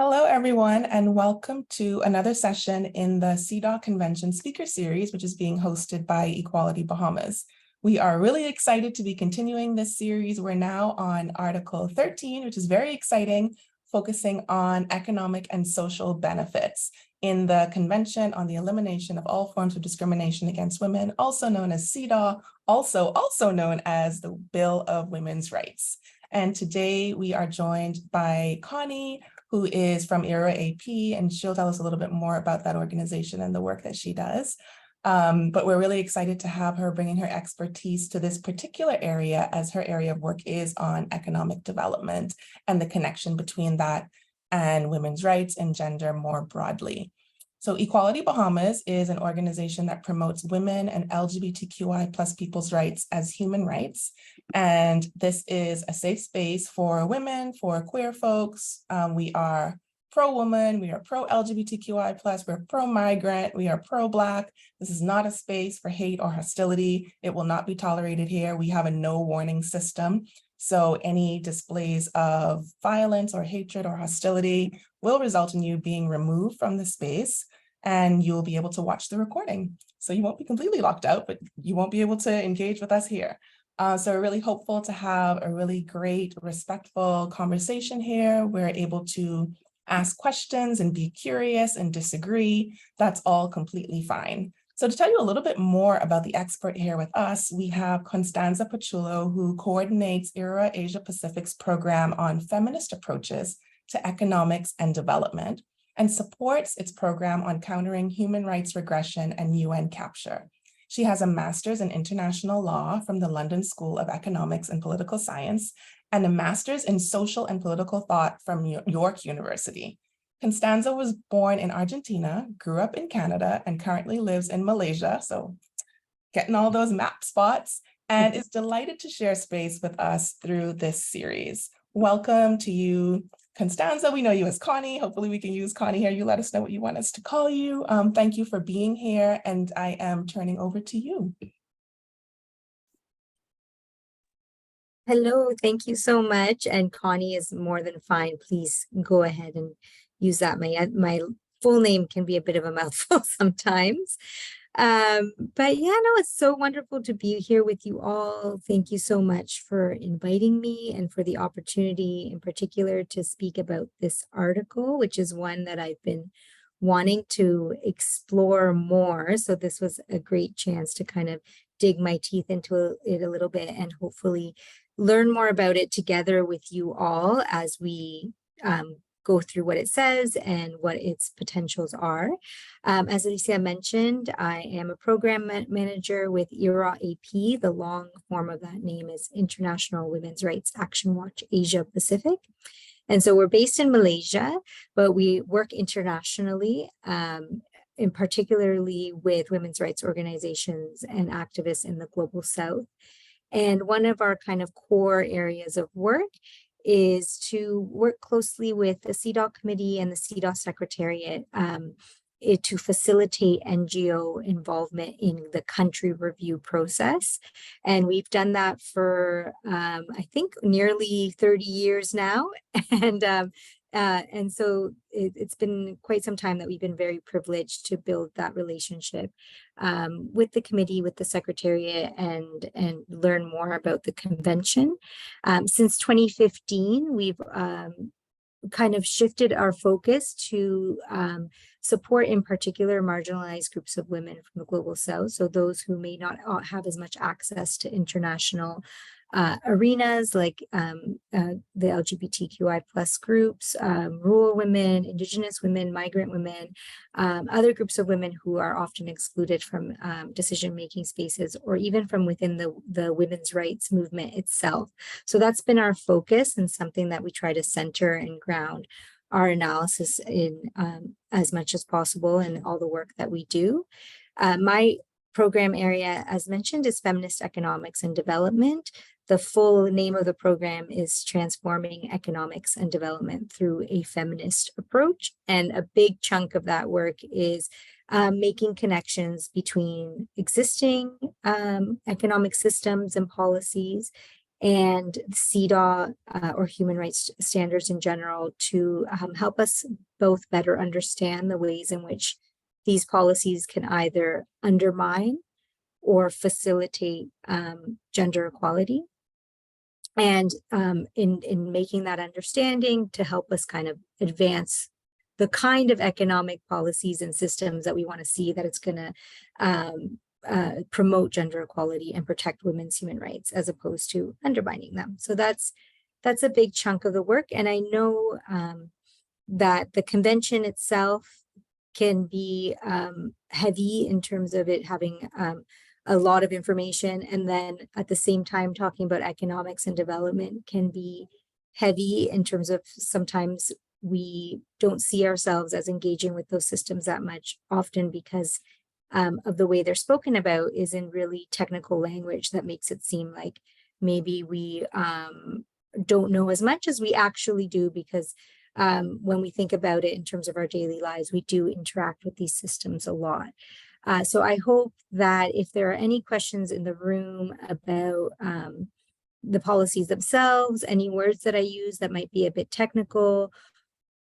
Hello, everyone, and welcome to another session in the CEDAW Convention Speaker Series, which is being hosted by Equality Bahamas. We are really excited to be continuing this series. We're now on Article 13, which is very exciting, focusing on economic and social benefits in the Convention on the Elimination of All Forms of Discrimination Against Women, also known as CEDAW, also known as the Bill of Women's Rights. And today we are joined by Connie, who is from IWRAW-AP, and she'll tell us a little bit more about that organization and the work that she does. But we're really excited to have her bringing her expertise to this particular area, as her area of work is on economic development and the connection between that and women's rights and gender more broadly. So Equality Bahamas is an organization that promotes women and LGBTQI plus people's rights as human rights. And this is a safe space for women, for queer folks. We are pro-woman, we are pro-LGBTQI plus, we're pro-migrant, we are pro-Black. This is not a space for hate or hostility. It will not be tolerated here. We have a no warning system. So any displays of violence or hatred or hostility will result in you being removed from the space, and you'll be able to watch the recording. So you won't be completely locked out, but you won't be able to engage with us here. So we're really hopeful to have a really great, respectful conversation here. We're able to ask questions and be curious and disagree. That's all completely fine. So to tell you a little bit more about the expert here with us, we have Constanza Pauchulo, who coordinates IWRA Asia Pacific's program on feminist approaches to economics and development, and supports its program on countering human rights regression and UN capture. She has a master's in international law from the London School of Economics and Political Science, and a master's in social and political thought from York University. Constanza was born in Argentina, grew up in Canada, and currently lives in Malaysia, so getting all those map spots, and is delighted to share space with us through this series. Welcome to you, Constanza. We know you as Connie. Hopefully we can use Connie here. You let us know what you want us to call you. Thank you for being here, and I am turning over to you. Hello, thank you so much. And Connie is more than fine. Please go ahead and use that. My full name can be a bit of a mouthful sometimes. But yeah, no, it's so wonderful to be here with you all. Thank you so much for inviting me and for the opportunity in particular to speak about this article, which is one that I've been wanting to explore more. So this was a great chance to kind of dig my teeth into it a little bit and hopefully learn more about it together with you all as we go through what it says and what its potentials are. As Alicia mentioned, I am a program manager with IWRAW-AP. The long form of that name is International Women's Rights Action Watch Asia Pacific. And so we're based in Malaysia, but we work internationally, in particularly with women's rights organizations and activists in the Global South. And one of our kind of core areas of work is to work closely with the CEDAW committee and the CEDAW secretariat to facilitate NGO involvement in the country review process. And we've done that for, I think, nearly 30 years now. And so it's been quite some time that we've been very privileged to build that relationship with the committee, with the secretariat, and learn more about the convention. Since 2015, we've kind of shifted our focus to support in particular marginalized groups of women from the Global South. So those who may not have as much access to international arenas like the LGBTQI plus groups, rural women, Indigenous women, migrant women, other groups of women who are often excluded from decision-making spaces or even from within the women's rights movement itself. So that's been our focus and something that we try to center and ground our analysis in as much as possible in all the work that we do. My program area, as mentioned, is Feminist Economics and Development. The full name of the program is Transforming Economics and Development Through a Feminist Approach. And a big chunk of that work is making connections between existing economic systems and policies and CEDAW or human rights standards in general to help us both better understand the ways in which these policies can either undermine or facilitate gender equality. And in making that understanding to help us kind of advance the kind of economic policies and systems that we want to see, that it's going to promote gender equality and protect women's human rights as opposed to undermining them. So that's a big chunk of the work. And I know that the convention itself can be heavy in terms of it having a lot of information, and then at the same time talking about economics and development can be heavy in terms of sometimes we don't see ourselves as engaging with those systems that much, often because of the way they're spoken about is in really technical language that makes it seem like maybe we don't know as much as we actually do, because when we think about it in terms of our daily lives, we do interact with these systems a lot. So I hope that if there are any questions in the room about the policies themselves, any words that I use that might be a bit technical,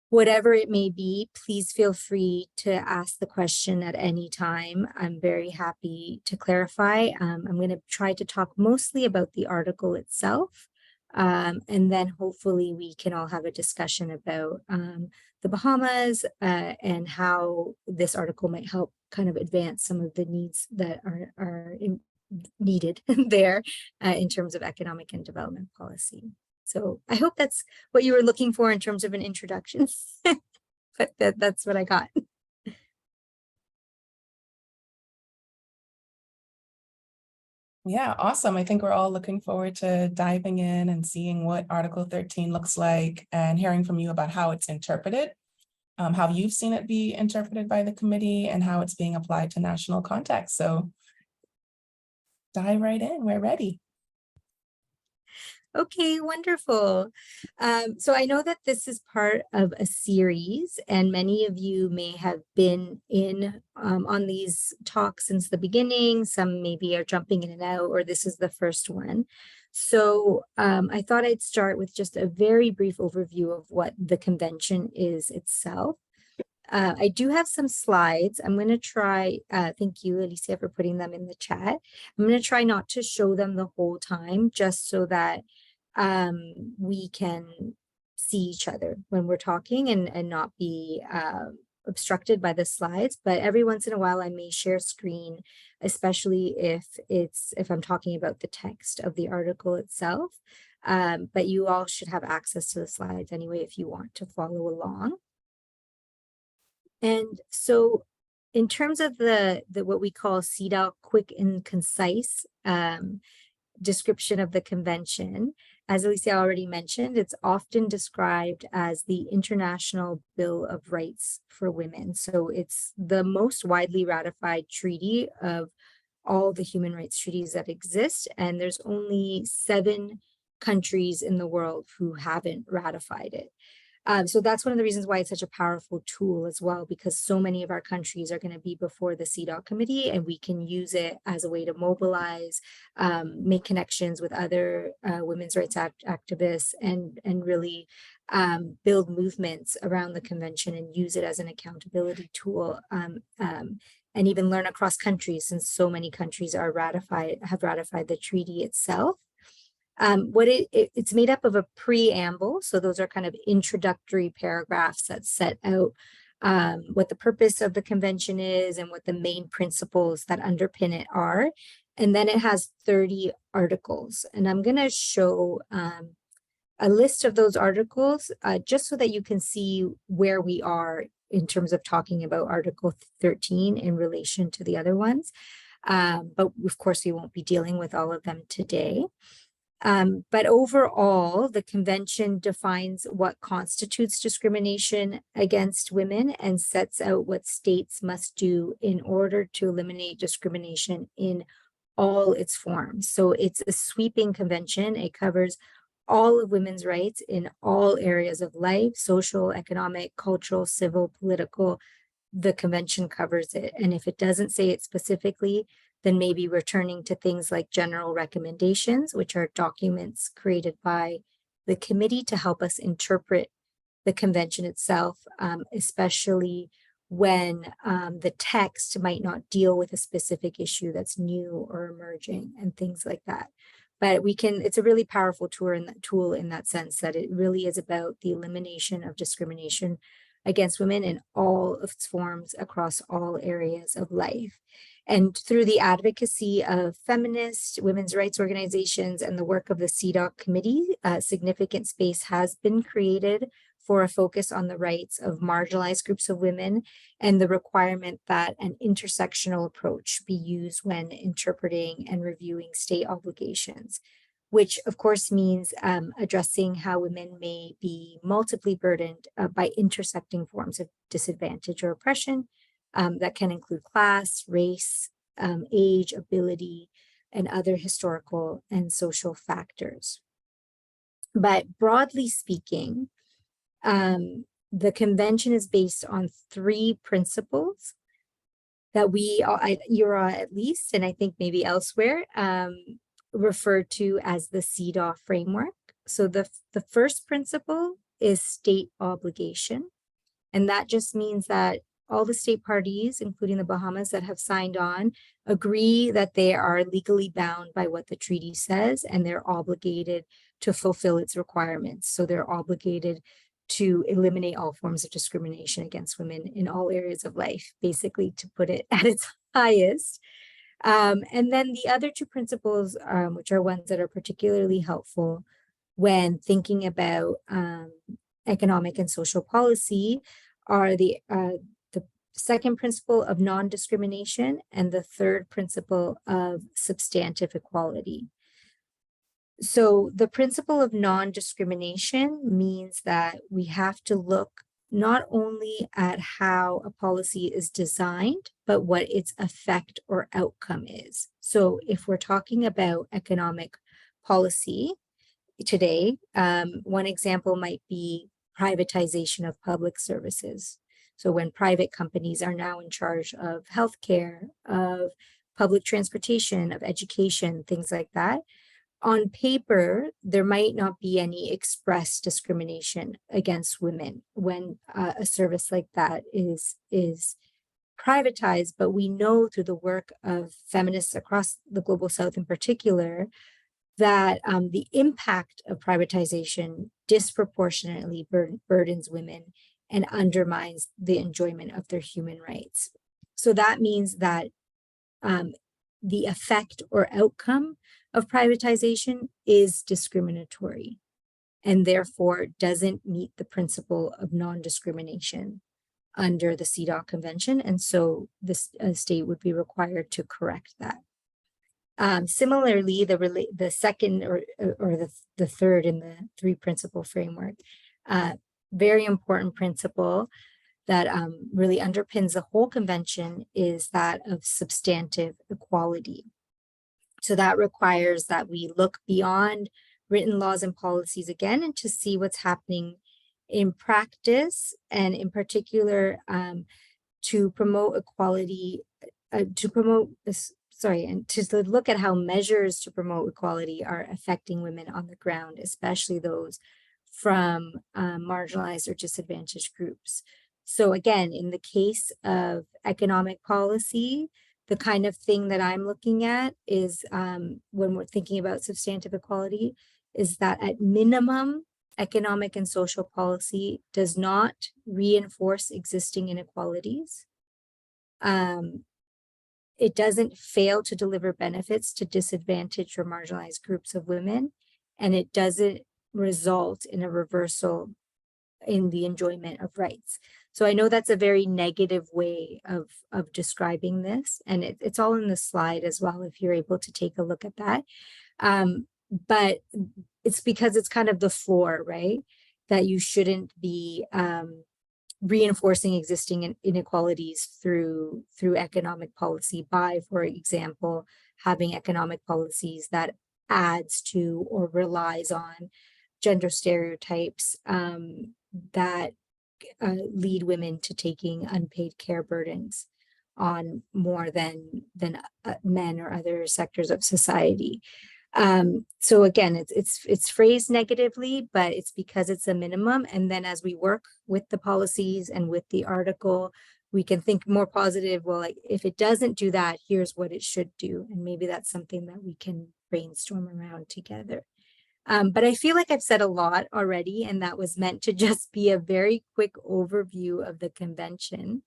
whatever it may be, please feel free to ask the question at any time. I'm very happy to clarify. I'm going to try to talk mostly about the article itself. And then hopefully we can all have a discussion about the Bahamas and how this article might help kind of advance some of the needs that are needed there in terms of economic and development policy. So I hope that's what you were looking for in terms of an introduction, but that's what I got. Yeah, awesome. I think we're all looking forward to diving in and seeing what Article 13 looks like and hearing from you about how it's interpreted, how you've seen it be interpreted by the committee and how it's being applied to national context. So dive right in, we're ready. Okay, wonderful. So I know that this is part of a series, and many of you may have been in on these talks since the beginning. Some maybe are jumping in and out, or this is the first one. So I thought I'd start with just a very brief overview of what the convention is itself. I do have some slides. I'm going to try, thank you, Alicia, for putting them in the chat. I'm going to try not to show them the whole time, just so that we can see each other when we're talking and not be obstructed by the slides. But every once in a while I may share screen, especially if I'm talking about the text of the article itself. But you all should have access to the slides anyway if you want to follow along. And so in terms of the what we call CEDAW quick and concise description of the convention, as Alicia already mentioned, it's often described as the International Bill of Rights for Women. So it's the most widely ratified treaty of all the human rights treaties that exist. And there's only 7 countries in the world who haven't ratified it. So that's one of the reasons why it's such a powerful tool as well, because so many of our countries are going to be before the CEDAW committee, and we can use it as a way to mobilize, make connections with other women's rights activists, and really build movements around the convention and use it as an accountability tool, and even learn across countries, since so many countries have ratified the treaty itself. It's made up of a preamble. So those are kind of introductory paragraphs that set out what the purpose of the convention is and what the main principles that underpin it are. And then it has 30 articles. And I'm going to show a list of those articles just so that you can see where we are in terms of talking about Article 13 in relation to the other ones. But of course, we won't be dealing with all of them today. But overall, the convention defines what constitutes discrimination against women and sets out what states must do in order to eliminate discrimination in all its forms. So it's a sweeping convention. It covers all of women's rights in all areas of life: social, economic, cultural, civil, political. The convention covers it. And if it doesn't say it specifically, then maybe we're turning to things like general recommendations, which are documents created by the committee to help us interpret the convention itself, especially when the text might not deal with a specific issue that's new or emerging and things like that. But it's a really powerful tool in that sense, that it really is about the elimination of discrimination against women in all of its forms across all areas of life. And through the advocacy of feminist women's rights organizations and the work of the CEDAW committee, significant space has been created for a focus on the rights of marginalized groups of women and the requirement that an intersectional approach be used when interpreting and reviewing state obligations, which of course means addressing how women may be multiply burdened by intersecting forms of disadvantage or oppression that can include class, race, age, ability, and other historical and social factors. But broadly speaking, the convention is based on 3 principles that we, IWRAW at least, and I think maybe elsewhere, referred to as the CEDAW framework. So the first principle is state obligation. And that just means that all the state parties, including the Bahamas that have signed on, agree that they are legally bound by what the treaty says, and they're obligated to fulfill its requirements. So they're obligated to eliminate all forms of discrimination against women in all areas of life, basically, to put it at its highest. And then the other 2 principles, which are ones that are particularly helpful when thinking about economic and social policy, are the second principle of non-discrimination and the third principle of substantive equality. So the principle of non-discrimination means that we have to look not only at how a policy is designed, but what its effect or outcome is. So if we're talking about economic policy today, one example might be privatization of public services. So when private companies are now in charge of healthcare, of public transportation, of education, things like that, on paper, there might not be any express discrimination against women when a service like that is privatized. But we know through the work of feminists across the Global South in particular, that the impact of privatization disproportionately burdens women and undermines the enjoyment of their human rights. So that means that the effect or outcome of privatization is discriminatory and therefore doesn't meet the principle of non-discrimination under the CEDAW Convention. And so the state would be required to correct that. Similarly, the second or the third in the 3 principle framework, very important principle that really underpins the whole convention is that of substantive equality. So that requires that we look beyond written laws and policies again and to see what's happening in practice, and in particular to promote equality, and to look at how measures to promote equality are affecting women on the ground, especially those from marginalized or disadvantaged groups. So again, in the case of economic policy, the kind of thing that I'm looking at is when we're thinking about substantive equality, is that at minimum, economic and social policy does not reinforce existing inequalities. It doesn't fail to deliver benefits to disadvantaged or marginalized groups of women, and it doesn't result in a reversal in the enjoyment of rights. So I know that's a very negative way of describing this, and it's all in the slide as well, if you're able to take a look at that. But it's because it's kind of the floor, right? That you shouldn't be reinforcing existing inequalities through economic policy by, for example, having economic policies that adds to or relies on gender stereotypes that lead women to taking unpaid care burdens, on more than men or other sectors of society. So again, it's phrased negatively, but it's because it's a minimum. And then as we work with the policies and with the article, we can think more positive. Well, like if it doesn't do that, here's what it should do. And maybe that's something that we can brainstorm around together. But I feel like I've said a lot already, and that was meant to just be a very quick overview of the convention.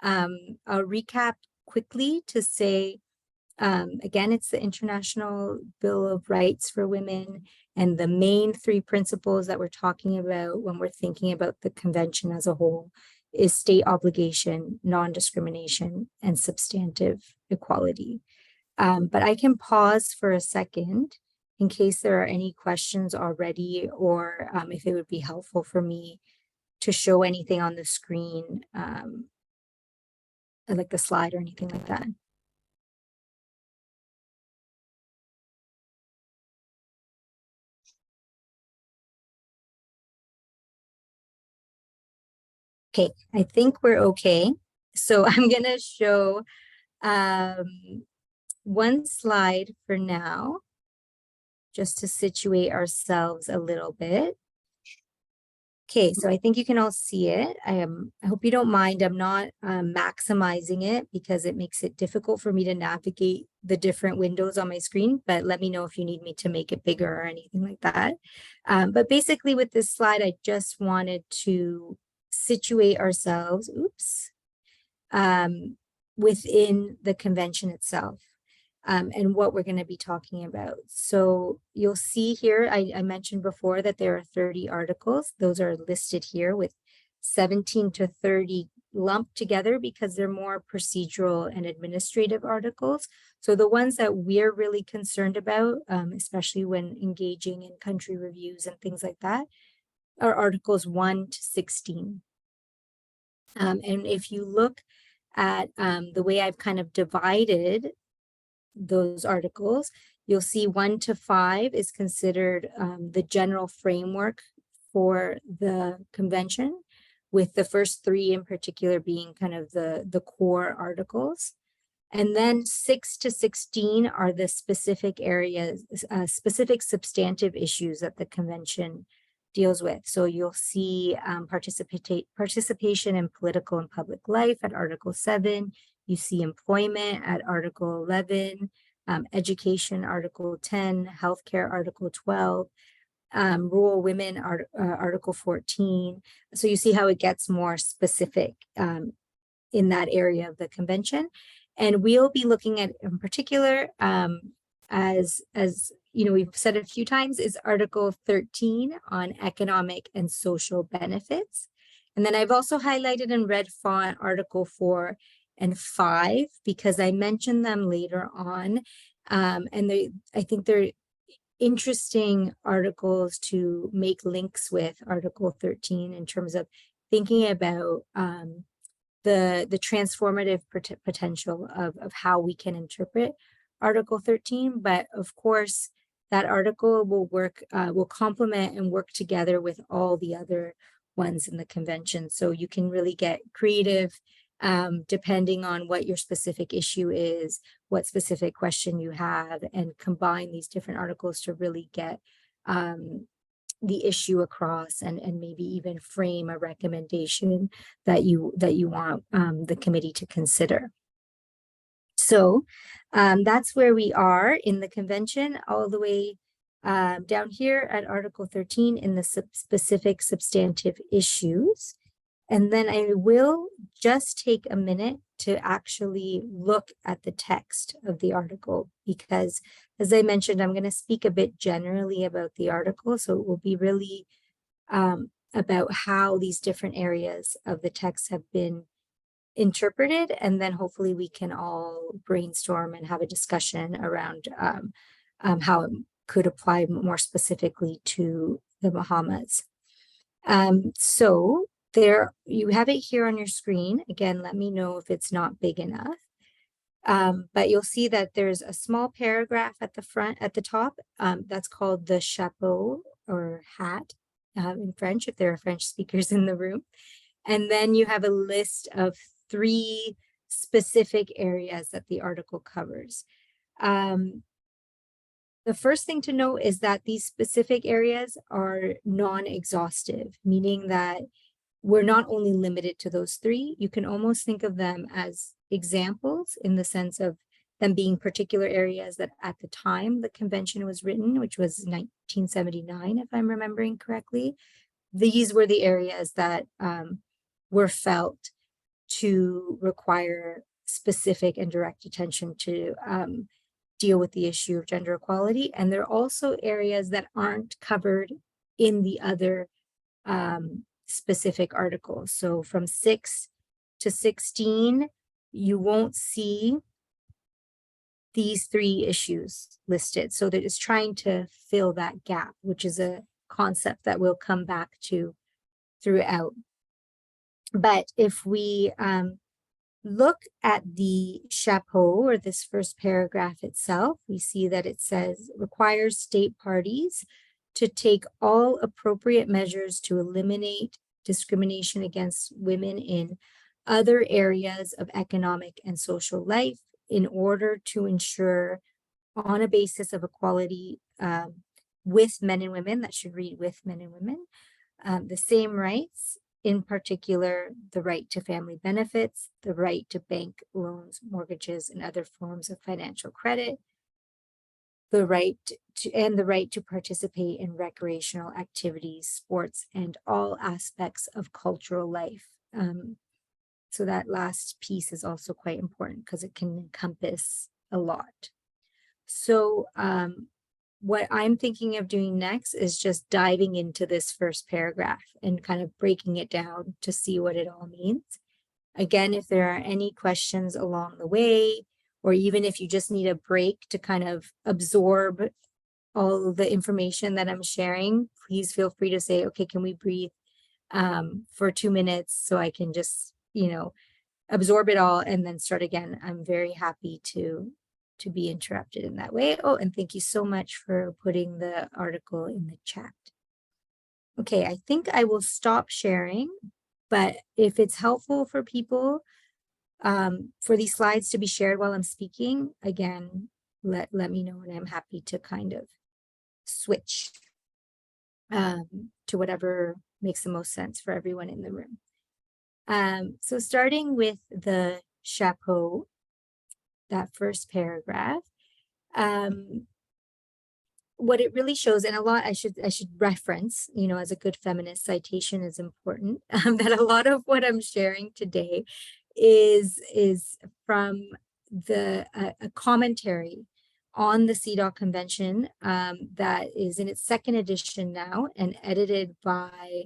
I'll recap quickly to say, again, it's the International Bill of Rights for Women, and the main three principles that we're talking about when we're thinking about the convention as a whole is state obligation, non-discrimination, and substantive equality. But I can pause for a second in case there are any questions already, or if it would be helpful for me to show anything on the screen, like the slide or anything like that. Okay, I think we're okay. So I'm gonna show one slide for now, just to situate ourselves a little bit. Okay, so I think you can all see it. I hope you don't mind. I'm not maximizing it because it makes it difficult for me to navigate the different windows on my screen, but let me know if you need me to make it bigger or anything like that. But basically with this slide, I just wanted to situate ourselves, within the convention itself. And what we're going to be talking about. So you'll see here, I mentioned before that there are 30 articles. Those are listed here with 17 to 30 lumped together because they're more procedural and administrative articles. So the ones that we're really concerned about, especially when engaging in country reviews and things like that, are articles 1 to 16. And if you look at the way I've kind of divided those articles, you'll see 1 to 5 is considered the general framework for the convention, with the first 3 in particular being kind of the core articles. And then 6 to 16 are the specific areas, specific substantive issues that the convention deals with. So you'll see participation in political and public life at Article 7. You see employment at Article 11, education, Article 10, healthcare, Article 12, rural women, Article 14. So you see how it gets more specific in that area of the convention. And we'll be looking at, in particular, as you know, we've said a few times, is Article 13 on economic and social benefits. And then I've also highlighted in red font Article 4 and 5 because I mentioned them later on. And I think they're interesting articles to make links with Article 13 in terms of thinking about the transformative potential of how we can interpret Article 13. But of course, that article will complement and work together with all the other ones in the convention. So you can really get creative depending on what your specific issue is, what specific question you have, and combine these different articles to really get the issue across and maybe even frame a recommendation that you want the committee to consider. So that's where we are in the convention, all the way down here at Article 13 in the specific substantive issues. And then I will just take a minute to actually look at the text of the article, because as I mentioned, I'm going to speak a bit generally about the article. So it will be really about how these different areas of the text have been interpreted. And then hopefully we can all brainstorm and have a discussion around how it could apply more specifically to the Bahamas. So there, you have it here on your screen. Again, let me know if it's not big enough. But you'll see that there's a small paragraph at the front, at the top, that's called the chapeau or hat in French, if there are French speakers in the room. And then you have a list of 3 specific areas that the article covers. The first thing to note is that these specific areas are non-exhaustive, meaning that we're not only limited to those three. You can almost think of them as examples in the sense of them being particular areas that at the time the convention was written, which was 1979, if I'm remembering correctly, these were the areas that were felt to require specific and direct attention to deal with the issue of gender equality. And there are also areas that aren't covered in the other specific articles. So from 6 to 16, you won't see these three issues listed. So that it's trying to fill that gap, which is a concept that we'll come back to throughout. But if we look at the chapeau, or this first paragraph itself, we see that it says requires state parties to take all appropriate measures to eliminate discrimination against women in other areas of economic and social life in order to ensure, on a basis of equality with men and women, that should read with men and women, the same rights, in particular, the right to family benefits, the right to bank loans, mortgages, and other forms of financial credit, the right to participate in recreational activities, sports, and all aspects of cultural life. So that last piece is also quite important because it can encompass a lot. So what I'm thinking of doing next is just diving into this first paragraph and kind of breaking it down to see what it all means. Again, if there are any questions along the way, or even if you just need a break to kind of absorb all the information that I'm sharing, please feel free to say, okay, can we breathe for 2 minutes so I can just, absorb it all and then start again. I'm very happy to be interrupted in that way. Oh, and thank you so much for putting the article in the chat. Okay, I think I will stop sharing, but if it's helpful for people for these slides to be shared while I'm speaking, again, let me know, and I'm happy to kind of switch to whatever makes the most sense for everyone in the room. So starting with the chapeau, that first paragraph, what it really shows, and a lot I should reference, as a good feminist, citation is important, that a lot of what I'm sharing today is from a commentary on the CEDAW Convention that is in its second edition now and edited by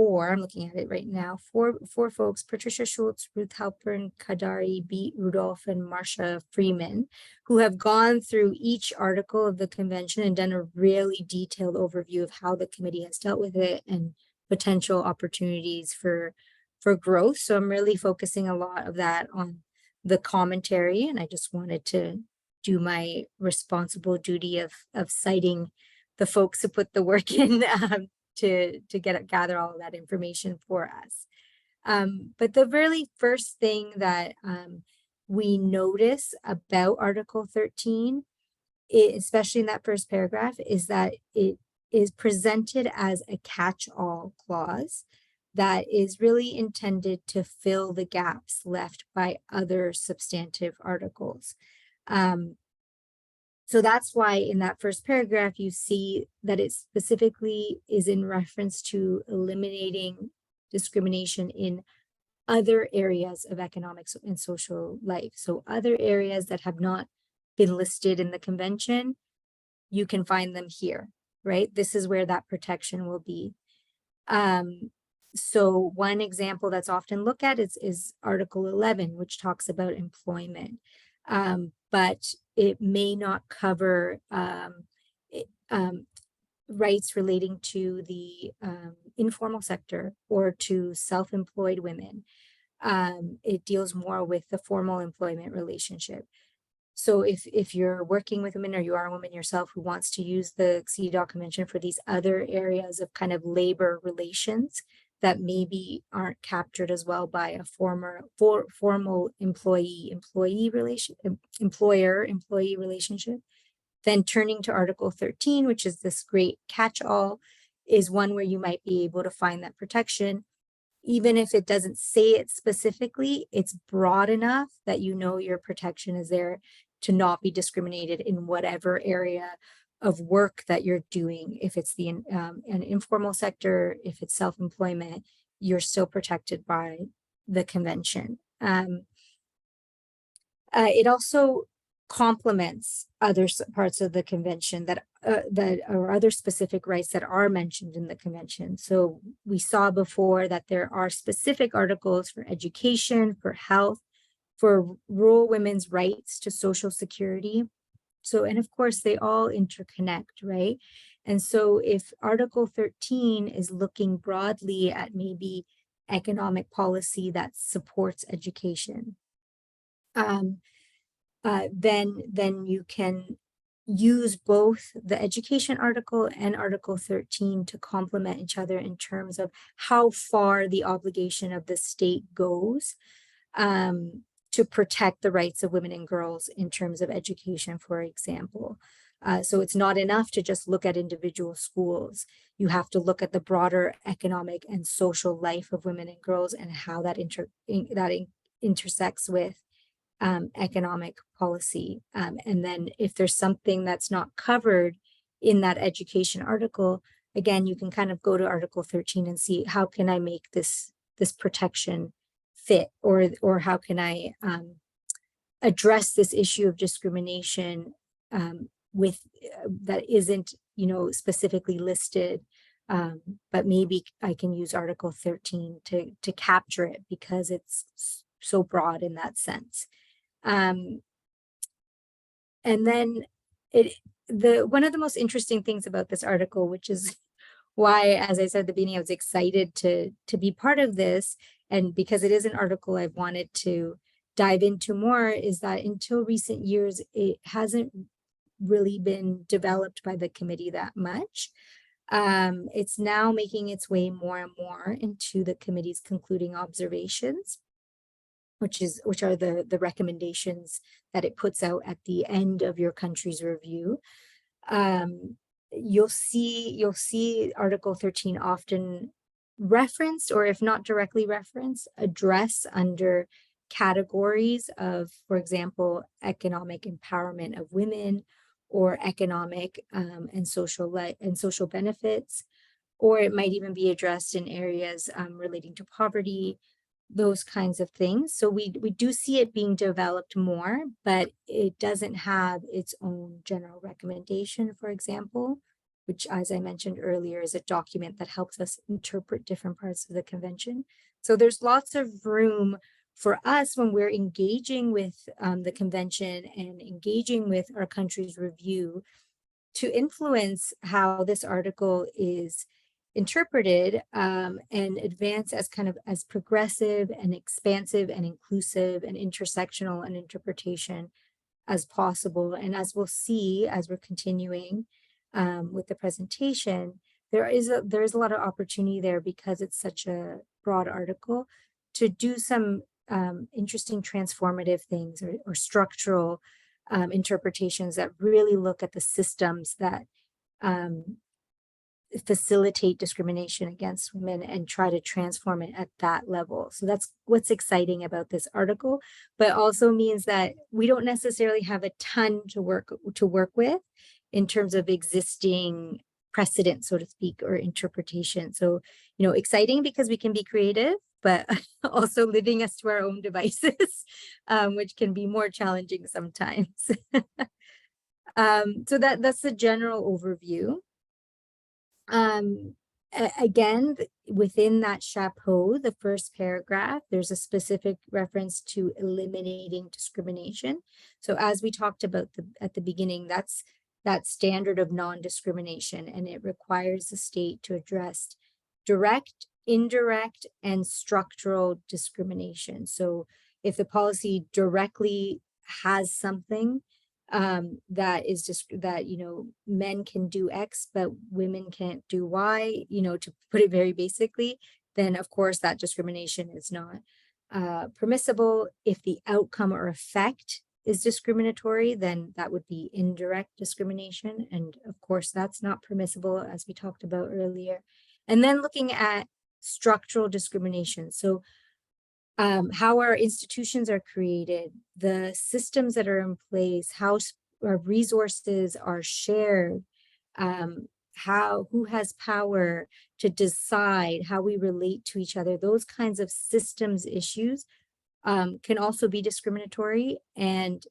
I'm looking at it right now, four folks: Patricia Schultz, Ruth Halpern, Kadari, Beat Rudolph, and Marcia Freeman, who have gone through each article of the convention and done a really detailed overview of how the committee has dealt with it and potential opportunities for growth. So I'm really focusing a lot of that on the commentary, and I just wanted to do my responsible duty of citing the folks who put the work in to gather all of that information for us. But the really first thing that we notice about Article 13, especially in that first paragraph, is that it is presented as a catch-all clause that is really intended to fill the gaps left by other substantive articles. So that's why in that first paragraph, you see that it specifically is in reference to eliminating discrimination in other areas of economic and social life. So other areas that have not been listed in the convention, you can find them here, right? This is where that protection will be. So one example that's often looked at is Article 11, which talks about employment. But it may not cover rights relating to the informal sector or to self-employed women. It deals more with the formal employment relationship. So if you're working with women, or you are a woman yourself who wants to use the CEDAW Convention for these other areas of kind of labor relations, that maybe aren't captured as well by a formal employer-employee relationship. Then turning to Article 13, which is this great catch-all, is one where you might be able to find that protection. Even if it doesn't say it specifically, it's broad enough that you know your protection is there to not be discriminated in whatever area of work that you're doing. If it's an informal sector, if it's self-employment, you're still protected by the convention. It also complements other parts of the convention that or other specific rights that are mentioned in the convention. So we saw before that there are specific articles for education, for health, for rural women's rights to social security. So, and of course, they all interconnect, right? And so if Article 13 is looking broadly at maybe economic policy that supports education, then you can use both the education article and Article 13 to complement each other in terms of how far the obligation of the state goes to protect the rights of women and girls in terms of education, for example. So it's not enough to just look at individual schools. You have to look at the broader economic and social life of women and girls and how that intersects with economic policy. And then if there's something that's not covered in that education article, again, you can kind of go to Article 13 and see how can I make this protection fit, or how can I address this issue of discrimination with that isn't, specifically listed, but maybe I can use Article 13 to capture it because it's so broad in that sense. And then one of the most interesting things about this article, which is why, as I said at the beginning, I was excited to be part of this, and because it is an article I've wanted to dive into more, is that until recent years, it hasn't really been developed by the committee that much. It's now making its way more and more into the committee's concluding observations, which are the recommendations that it puts out at the end of your country's review. You'll see Article 13 often referenced, or if not directly referenced, address under categories of, for example, economic empowerment of women, or economic and social benefits, or it might even be addressed in areas relating to poverty, those kinds of things. So we do see it being developed more, but it doesn't have its own general recommendation, for example, which, as I mentioned earlier, is a document that helps us interpret different parts of the convention. So there's lots of room for us when we're engaging with the convention and engaging with our country's review to influence how this article is interpreted and advance as progressive and expansive and inclusive and intersectional an interpretation as possible. And as we'll see as we're continuing with the presentation, there is a lot of opportunity there, because it's such a broad article, to do some interesting transformative things or structural interpretations that really look at the systems that facilitate discrimination against women and try to transform it at that level. So that's what's exciting about this article, but also means that we don't necessarily have a ton to work with in terms of existing precedent, so to speak, or interpretation. So, exciting because we can be creative, but also leaving us to our own devices, which can be more challenging sometimes. So that's the general overview. Again, within that chapeau, the first paragraph, there's a specific reference to eliminating discrimination. So as we talked about at the beginning, that's that standard of non-discrimination, and it requires the state to address direct, indirect, and structural discrimination. So if the policy directly has something that is just that, men can do X, but women can't do Y, to put it very basically, then of course that discrimination is not permissible. If the outcome or effect is discriminatory, then that would be indirect discrimination. And of course, that's not permissible, as we talked about earlier. And then looking at structural discrimination. So how our institutions are created, the systems that are in place, how our resources are shared, who has power to decide how we relate to each other, those kinds of systems issues can also be discriminatory, and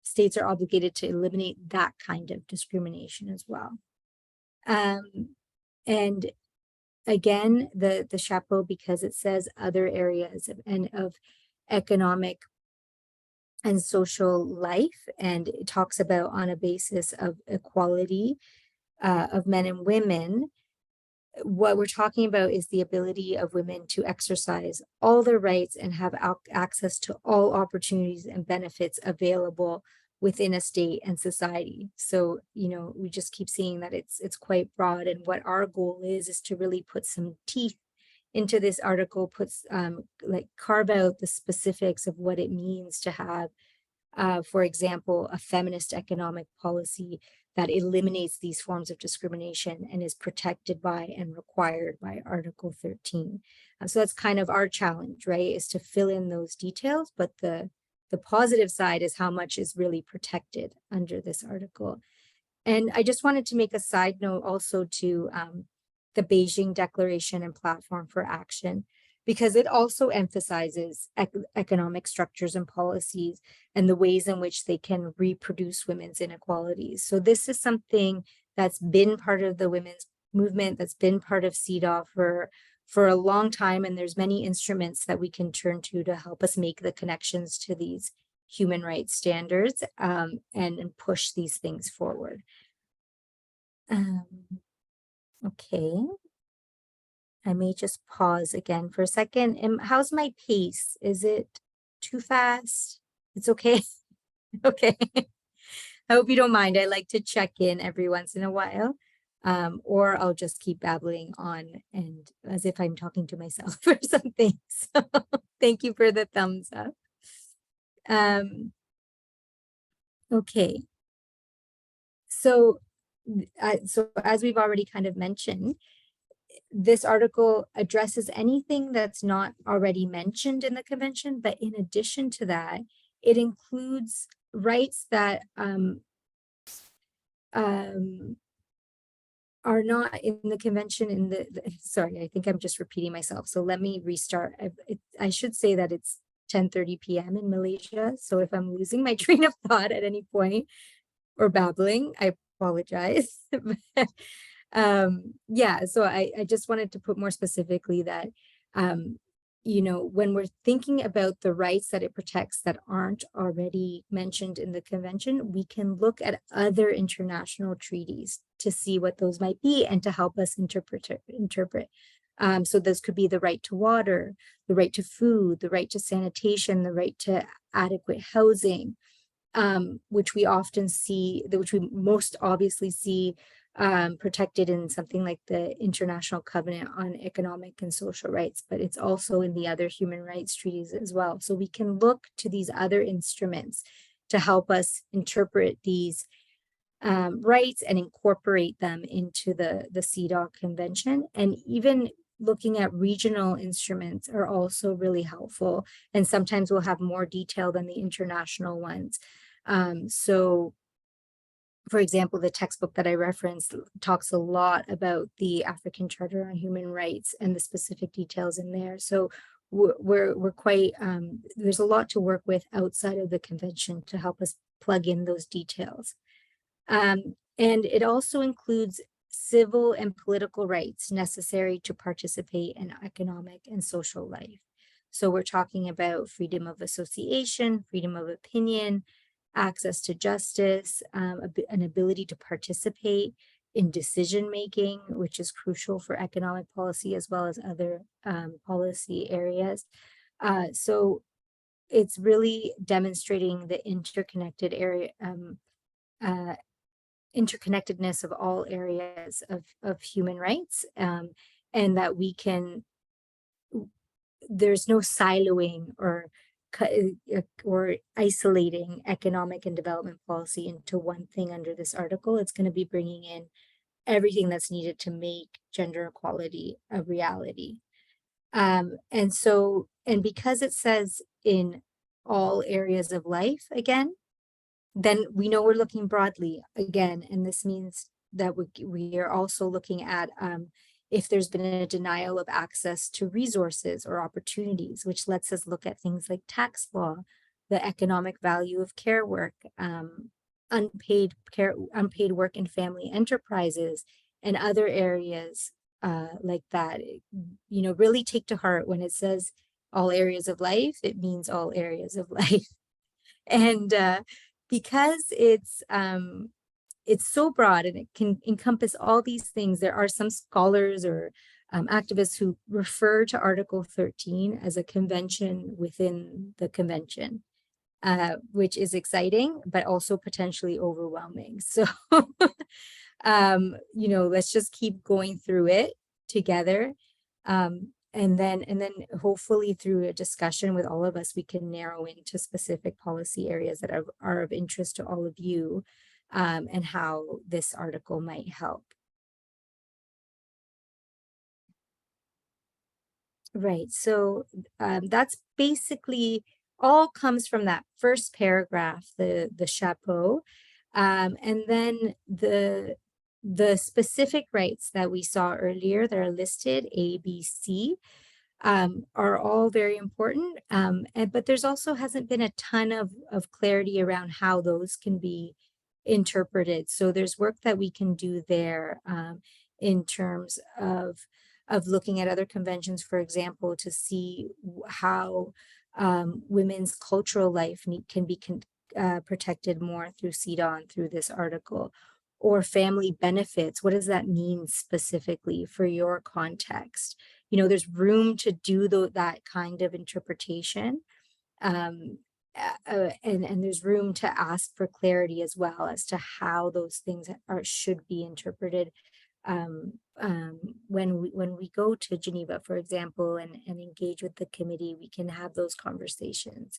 states are obligated to eliminate that kind of discrimination as well. And again, the chapeau, because it says other areas of economic and social life, and it talks about on a basis of equality of men and women. What we're talking about is the ability of women to exercise all their rights and have access to all opportunities and benefits available within a state and society. So, you know, we just keep seeing that it's quite broad, and what our goal is to really put some teeth into this article, like carve out the specifics of what it means to have, for example, a feminist economic policy that eliminates these forms of discrimination and is protected by and required by Article 13. So that's kind of our challenge, right, is to fill in those details, but the positive side is how much is really protected under this article. And I just wanted to make a side note also to the Beijing Declaration and Platform for Action, because it also emphasizes economic structures and policies and the ways in which they can reproduce women's inequalities. So this is something that's been part of the women's movement, that's been part of CEDAW for a long time, and there's many instruments that we can turn to help us make the connections to these human rights standards and push these things forward. Okay. I may just pause again for a second. How's my pace? Is it too fast? It's okay. Okay. I hope you don't mind. I like to check in every once in a while, or I'll just keep babbling on and as if I'm talking to myself or something. So thank you for the thumbs up. Okay. So as we've already kind of mentioned, this article addresses anything that's not already mentioned in the convention, but in addition to that, it includes rights that are not in the convention. Sorry, I think I'm just repeating myself. So let me restart. I should say that it's 10:30 p.m. in Malaysia. So if I'm losing my train of thought at any point or babbling, I apologize. Yeah, so I just wanted to put more specifically that, you know, when we're thinking about the rights that it protects that aren't already mentioned in the convention, we can look at other international treaties to see what those might be and to help us interpret. So those could be the right to water, the right to food, the right to sanitation, the right to adequate housing, which we often see, which we most obviously see protected in something like the International Covenant on Economic and Social Rights, but it's also in the other human rights treaties as well. So we can look to these other instruments to help us interpret these rights and incorporate them into the CEDAW Convention. And even looking at regional instruments are also really helpful. And sometimes we'll have more detail than the international ones. So for example, the textbook that I referenced talks a lot about the African Charter on Human Rights and the specific details in there. So we're quite, there's a lot to work with outside of the convention to help us plug in those details. And it also includes civil and political rights necessary to participate in economic and social life. So we're talking about freedom of association, freedom of opinion, access to justice, an ability to participate in decision-making, which is crucial for economic policy as well as other policy areas. So it's really demonstrating the interconnectedness of all areas of human rights. and that we can, there's no siloing or isolating economic and development policy into one thing under this article. It's going to be bringing in everything that's needed to make gender equality a reality. And because it says in all areas of life again, then we know we're looking broadly again, and this means that we are also looking at if there's been a denial of access to resources or opportunities, which lets us look at things like tax law, the economic value of care work, unpaid work in family enterprises, and other areas like that. You know, really take to heart when it says all areas of life, it means all areas of life. And because it's so broad and it can encompass all these things, there are some scholars or activists who refer to Article 13 as a convention within the convention, which is exciting, but also potentially overwhelming. So, you know, let's just keep going through it together. And then hopefully through a discussion with all of us, we can narrow into specific policy areas that are of interest to all of you, and how this article might help. Right, so that's basically all comes from that first paragraph, the chapeau, and then the specific rights that we saw earlier that are listed, A, B, C, are all very important, but there's also hasn't been a ton of clarity around how those can be interpreted. So there's work that we can do there in terms of looking at other conventions, for example, to see how women's cultural life can be protected more through CEDAW and through this article. Or family benefits, what does that mean specifically for your context? You know, there's room to do that kind of interpretation. And there's room to ask for clarity as well as to how those things should be interpreted when we go to Geneva, for example, and engage with the committee. We can have those conversations.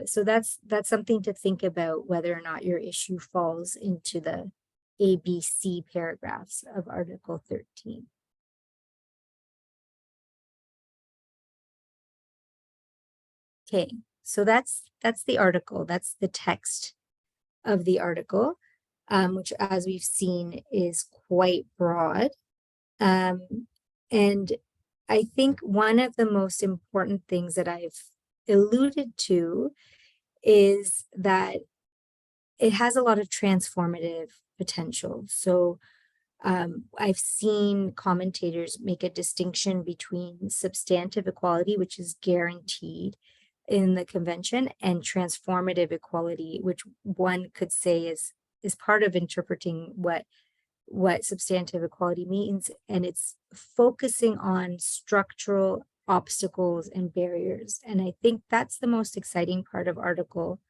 So that's something to think about, whether or not your issue falls into the A, B, C paragraphs of Article 13. Okay, so that's the article. That's the text of the article, which, as we've seen, is quite broad. And I think one of the most important things that I've alluded to is that it has a lot of transformative potential. So I've seen commentators make a distinction between substantive equality, which is guaranteed in the convention, and transformative equality, which one could say is part of interpreting what substantive equality means. And it's focusing on structural obstacles and barriers. And I think that's the most exciting part of Article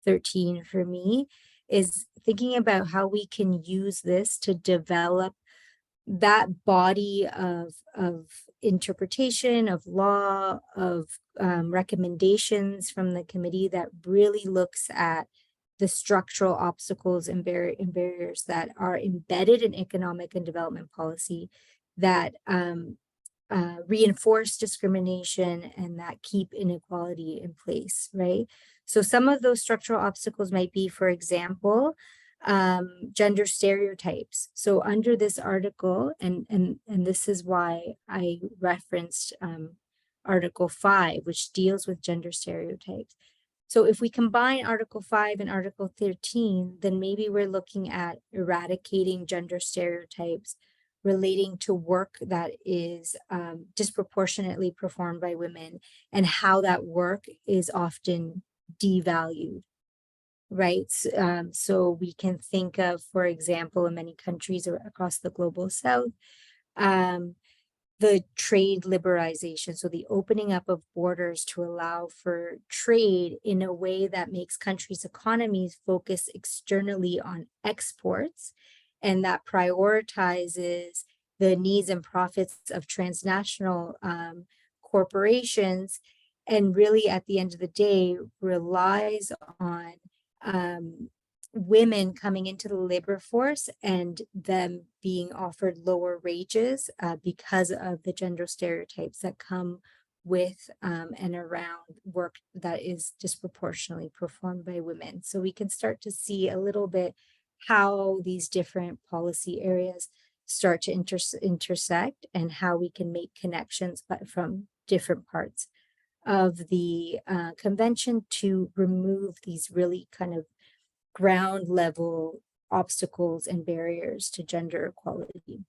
13 for me, is thinking about how we can use this to develop that body of interpretation, of law, of recommendations from the committee that really looks at the structural obstacles and barriers that are embedded in economic and development policy that reinforce discrimination and that keep inequality in place, right? So some of those structural obstacles might be, for example, gender stereotypes. So under this article, and this is why I referenced Article 5, which deals with gender stereotypes. So if we combine Article 5 and Article 13, then maybe we're looking at eradicating gender stereotypes relating to work that is disproportionately performed by women, and how that work is often devalued, right? So we can think of, for example, in many countries across the global south, the trade liberalization, so the opening up of borders to allow for trade in a way that makes countries' economies focus externally on exports, and that prioritizes the needs and profits of transnational corporations, and really at the end of the day relies on women coming into the labor force and them being offered lower wages because of the gender stereotypes that come with and around work that is disproportionately performed by women. So we can start to see a little bit how these different policy areas start to intersect, and how we can make connections from different parts of the convention to remove these really kind of ground level obstacles and barriers to gender equality.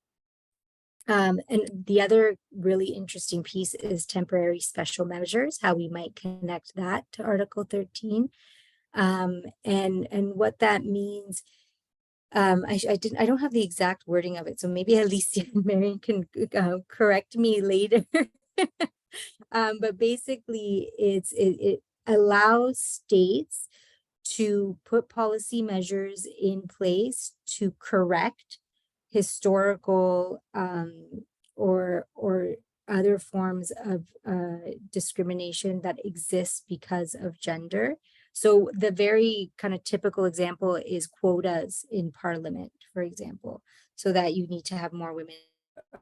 And the other really interesting piece is temporary special measures, how we might connect that to Article 13. And what that means, I don't have the exact wording of it, so maybe Alicia and Marion can correct me later. But basically, it allows states to put policy measures in place to correct historical or other forms of discrimination that exist because of gender. So the very kind of typical example is quotas in Parliament, for example, so that you need to have more women,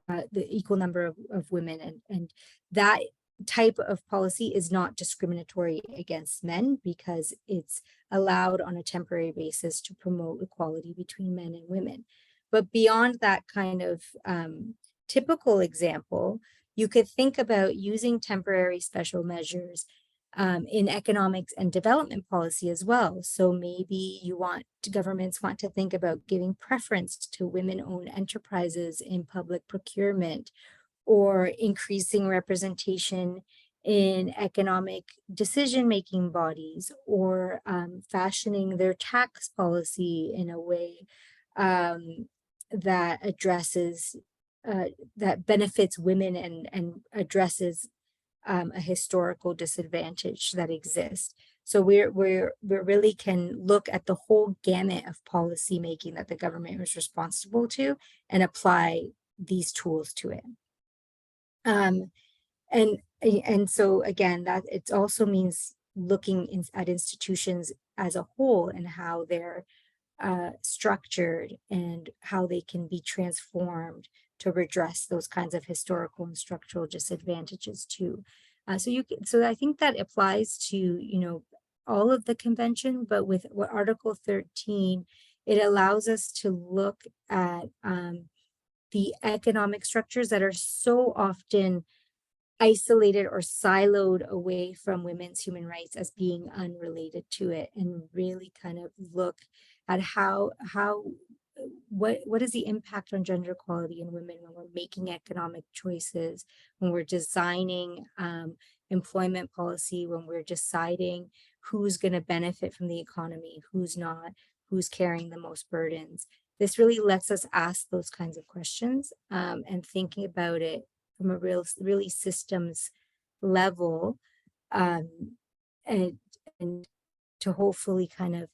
the equal number of women, and that type of policy is not discriminatory against men because it's allowed on a temporary basis to promote equality between men and women. But beyond that kind of typical example, you could think about using temporary special measures in economics and development policy as well. So maybe governments want to think about giving preference to women-owned enterprises in public procurement, or increasing representation in economic decision-making bodies, or fashioning their tax policy in a way that addresses, that benefits women and addresses a historical disadvantage that exists. So we really can look at the whole gamut of policy making that the government is responsible to and apply these tools to it. And so again, that it also means looking at institutions as a whole and how they're structured and how they can be transformed to redress those kinds of historical and structural disadvantages too. So I think that applies to all of the convention, but with Article 13, it allows us to look at the economic structures that are so often isolated or siloed away from women's human rights as being unrelated to it, and really kind of look at what is the impact on gender equality in women when we're making economic choices, when we're designing employment policy, when we're deciding who's going to benefit from the economy, who's not, who's carrying the most burdens. This really lets us ask those kinds of questions and thinking about it from a really systems level, and to hopefully kind of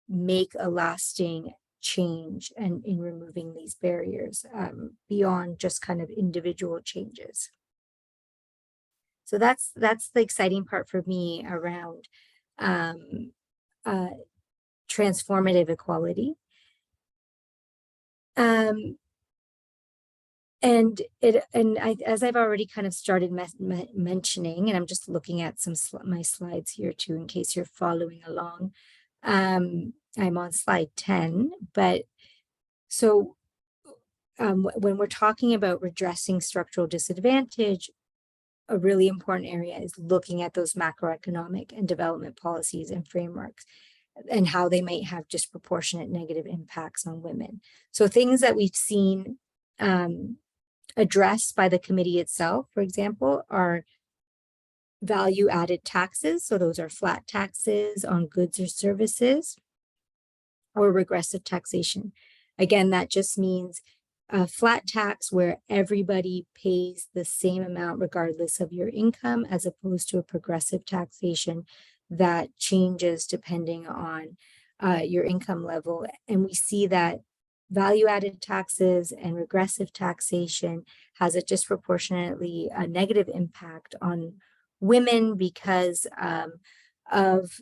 make a lasting change and in removing these barriers beyond just kind of individual changes. So that's the exciting part for me around transformative equality. As I've already kind of started mentioning, and I'm just looking at my slides here too, in case you're following along. I'm on slide 10, but so when we're talking about redressing structural disadvantage, a really important area is looking at those macroeconomic and development policies and frameworks and how they might have disproportionate negative impacts on women. So things that we've seen addressed by the committee itself, for example, are value-added taxes. So those are flat taxes on goods or services, or regressive taxation. Again, that just means a flat tax where everybody pays the same amount regardless of your income, as opposed to a progressive taxation that changes depending on your income level. And we see that value-added taxes and regressive taxation has a disproportionately negative impact on women because of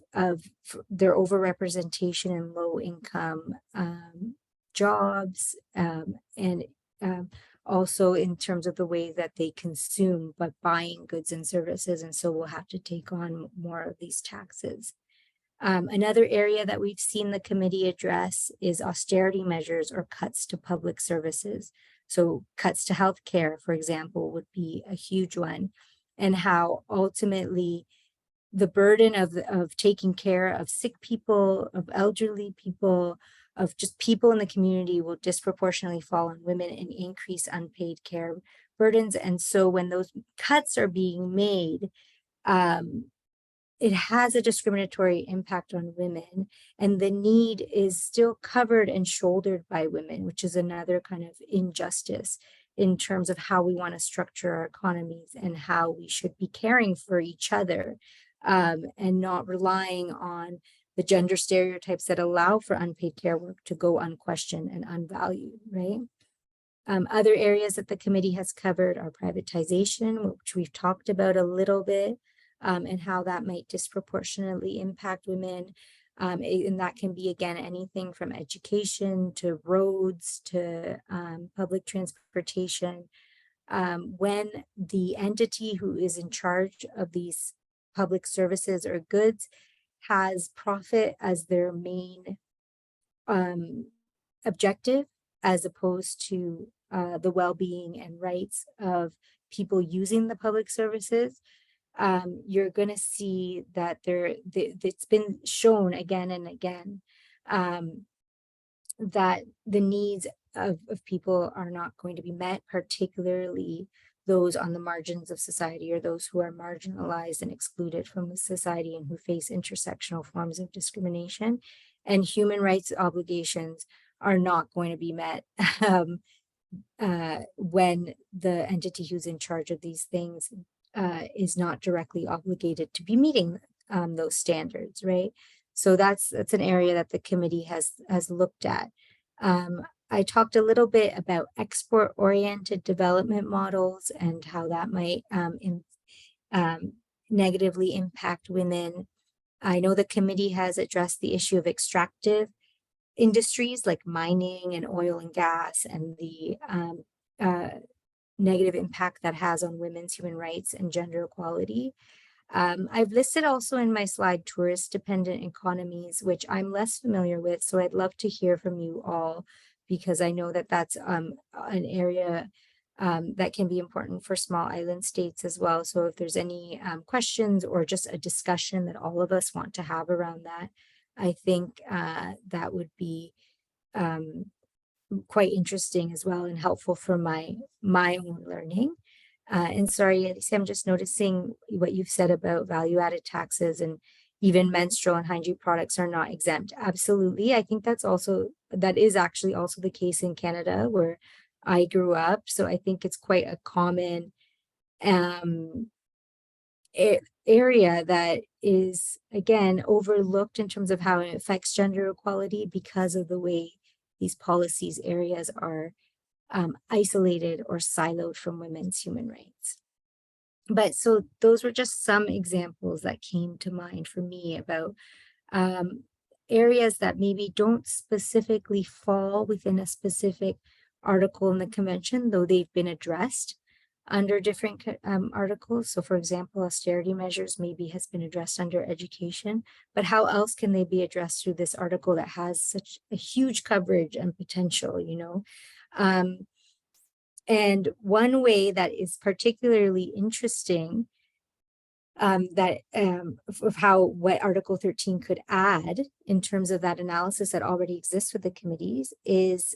their overrepresentation in low-income jobs, and also in terms of the way that they consume by buying goods and services, and so we'll have to take on more of these taxes. Another area that we've seen the committee address is austerity measures or cuts to public services. So cuts to healthcare, for example, would be a huge one, and how ultimately the burden of taking care of sick people, of elderly people, of just people in the community will disproportionately fall on women and increase unpaid care burdens. And so when those cuts are being made, it has a discriminatory impact on women, and the need is still covered and shouldered by women, which is another kind of injustice in terms of how we want to structure our economies and how we should be caring for each other, and not relying on the gender stereotypes that allow for unpaid care work to go unquestioned and unvalued, right? Other areas that the committee has covered are privatization, which we've talked about a little bit, and how that might disproportionately impact women. And that can be, again, anything from education to roads to public transportation. When the entity who is in charge of these public services or goods has profit as their main objective, as opposed to the well-being and rights of people using the public services, you're going to see that it's been shown again and again that the needs of people are not going to be met, particularly those on the margins of society or those who are marginalized and excluded from the society and who face intersectional forms of discrimination. And human rights obligations are not going to be met when the entity who's in charge of these things is not directly obligated to be meeting those standards, right? So that's an area that the committee has looked at. I talked a little bit about export-oriented development models and how that might negatively impact women. I know the committee has addressed the issue of extractive industries like mining and oil and gas, and the negative impact that has on women's human rights and gender equality. I've listed also in my slide tourist-dependent economies, which I'm less familiar with, so I'd love to hear from you all, because I know that that's an area that can be important for small island states as well. So if there's any questions or just a discussion that all of us want to have around that, I think that would be quite interesting as well and helpful for my own learning. And sorry, Alicia, I'm just noticing what you've said about value-added taxes, and even menstrual and hygiene products are not exempt. Absolutely. I think that is actually also the case in Canada, where I grew up. So I think it's quite a common area that is, again, overlooked in terms of how it affects gender equality because of the way these policies areas are isolated or siloed from women's human rights. But so those were just some examples that came to mind for me about areas that maybe don't specifically fall within a specific article in the convention, though they've been addressed under different articles. So for example, austerity measures maybe has been addressed under education, but how else can they be addressed through this article that has such a huge coverage and potential, you know? And one way that is particularly interesting of how what Article 13 could add in terms of that analysis that already exists with the committees is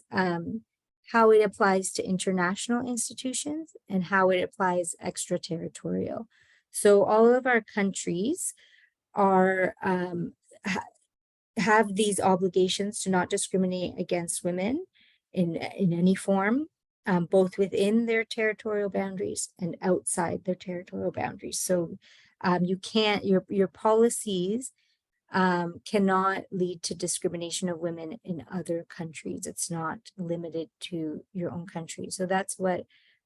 how it applies to international institutions and how it applies extraterritorial. So all of our countries are have these obligations to not discriminate against women in any form, both within their territorial boundaries and outside their territorial boundaries. So you can't, your policies cannot lead to discrimination of women in other countries. It's not limited to your own country. So that's what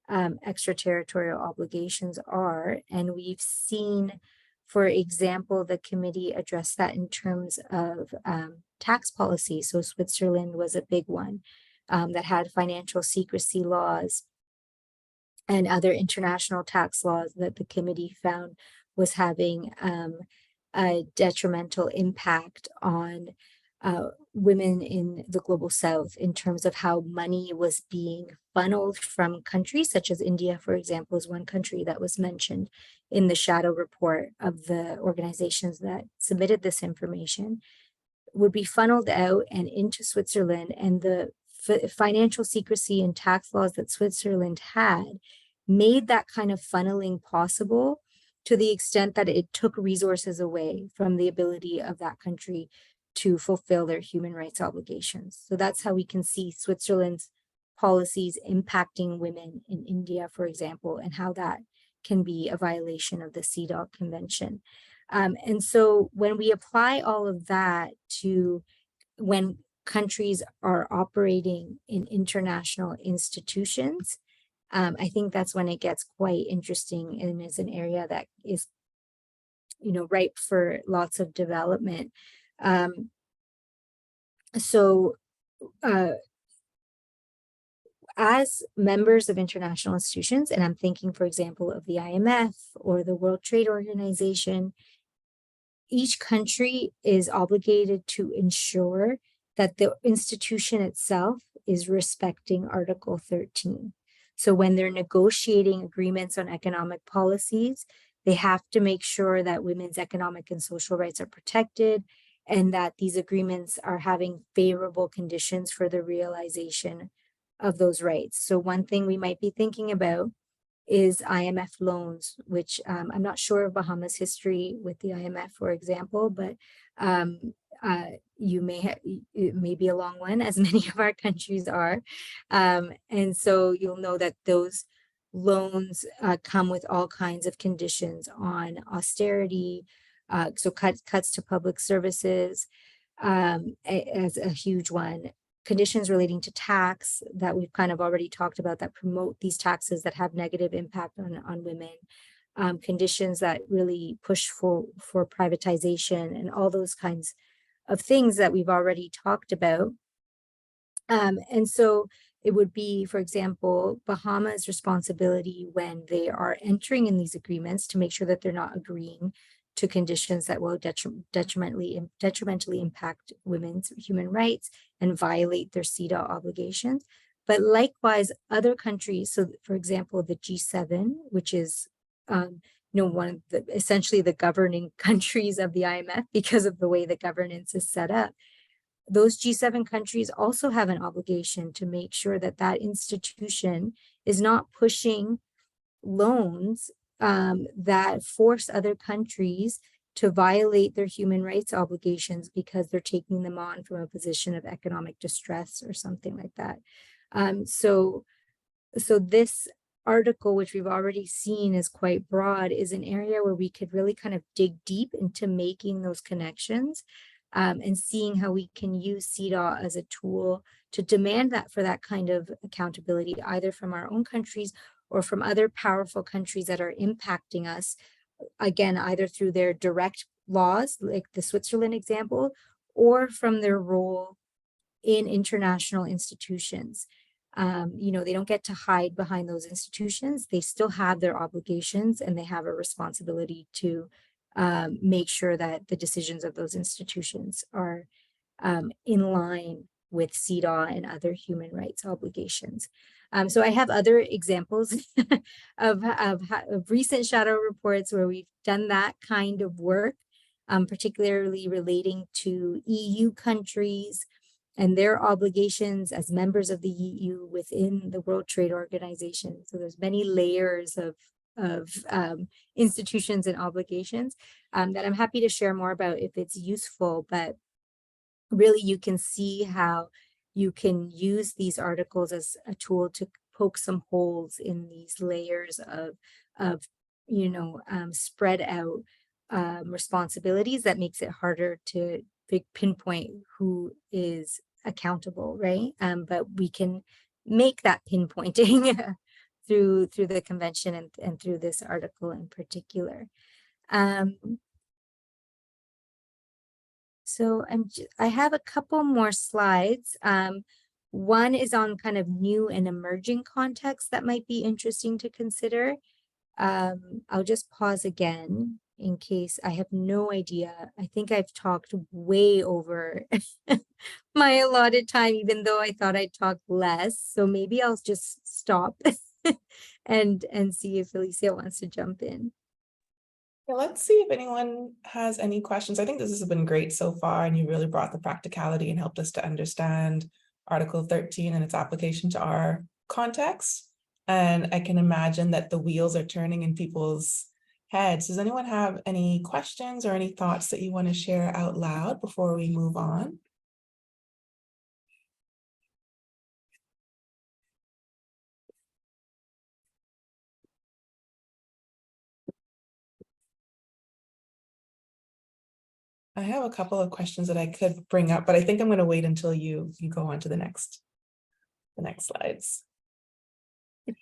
extraterritorial obligations are. And we've seen, for example, the committee address that in terms of tax policy. So Switzerland was a big one that had financial secrecy laws and other international tax laws that the committee found was having a detrimental impact on women in the global south in terms of how money was being funneled from countries such as India, for example, is one country that was mentioned in the shadow report of the organizations that submitted this information, would be funneled out and into Switzerland, and the financial secrecy and tax laws that Switzerland had made that kind of funneling possible to the extent that it took resources away from the ability of that country to fulfill their human rights obligations. So that's how we can see Switzerland's policies impacting women in India, for example, and how that can be a violation of the CEDAW Convention. And so when we apply all of that to when countries are operating in international institutions, I think that's when it gets quite interesting and is an area that is, ripe for lots of development. As members of international institutions, and I'm thinking, for example, of the IMF or the World Trade Organization, each country is obligated to ensure that the institution itself is respecting Article 13. So when they're negotiating agreements on economic policies, they have to make sure that women's economic and social rights are protected and that these agreements are having favorable conditions for the realization of those rights. So one thing we might be thinking about is IMF loans, which I'm not sure of Bahamas history with the IMF, for example, but it may be a long one, as many of our countries are. And so you'll know that those loans come with all kinds of conditions on austerity, so cuts to public services as a huge one. Conditions relating to tax that we've kind of already talked about that promote these taxes that have negative impact on women, conditions that really push for privatization and all those kinds of things that we've already talked about. And so it would be, for example, Bahamas' responsibility when they are entering in these agreements to make sure that they're not agreeing to conditions that will detrimentally impact women's human rights and violate their CEDAW obligations. But likewise, other countries, so for example, the G7, which is one of the essentially the governing countries of the IMF because of the way the governance is set up, those G7 countries also have an obligation to make sure that that institution is not pushing loans that force other countries to violate their human rights obligations because they're taking them on from a position of economic distress or something like that. So this article, which we've already seen is quite broad, is an area where we could really kind of dig deep into making those connections and seeing how we can use CEDAW as a tool to demand that for that kind of accountability, either from our own countries or from other powerful countries that are impacting us, again, either through their direct laws, like the Switzerland example, or from their role in international institutions. They don't get to hide behind those institutions. They still have their obligations and they have a responsibility to make sure that the decisions of those institutions are in line with CEDAW and other human rights obligations. So I have other examples of recent shadow reports where we've done that kind of work, particularly relating to EU countries and their obligations as members of the EU within the World Trade Organization. So there's many layers of institutions and obligations that I'm happy to share more about if it's useful, but really you can see how you can use these articles as a tool to poke some holes in these layers of spread out responsibilities that makes it harder to pinpoint who is accountable, right? But we can make that pinpointing through the convention and through this article in particular. So I have a couple more slides. One is on kind of new and emerging contexts that might be interesting to consider. I'll just pause again in case I have no idea. I think I've talked way over my allotted time, even though I thought I'd talk less. So maybe I'll just stop and see if Alicia wants to jump in. Yeah, let's see if anyone has any questions. I think this has been great so far, and you really brought the practicality and helped us to understand Article 13 and its application to our context. And I can imagine that the wheels are turning in people's heads. Does anyone have any questions or any thoughts that you want to share out loud before we move on? I have a couple of questions that I could bring up, but I think I'm going to wait until you go on to the next slides.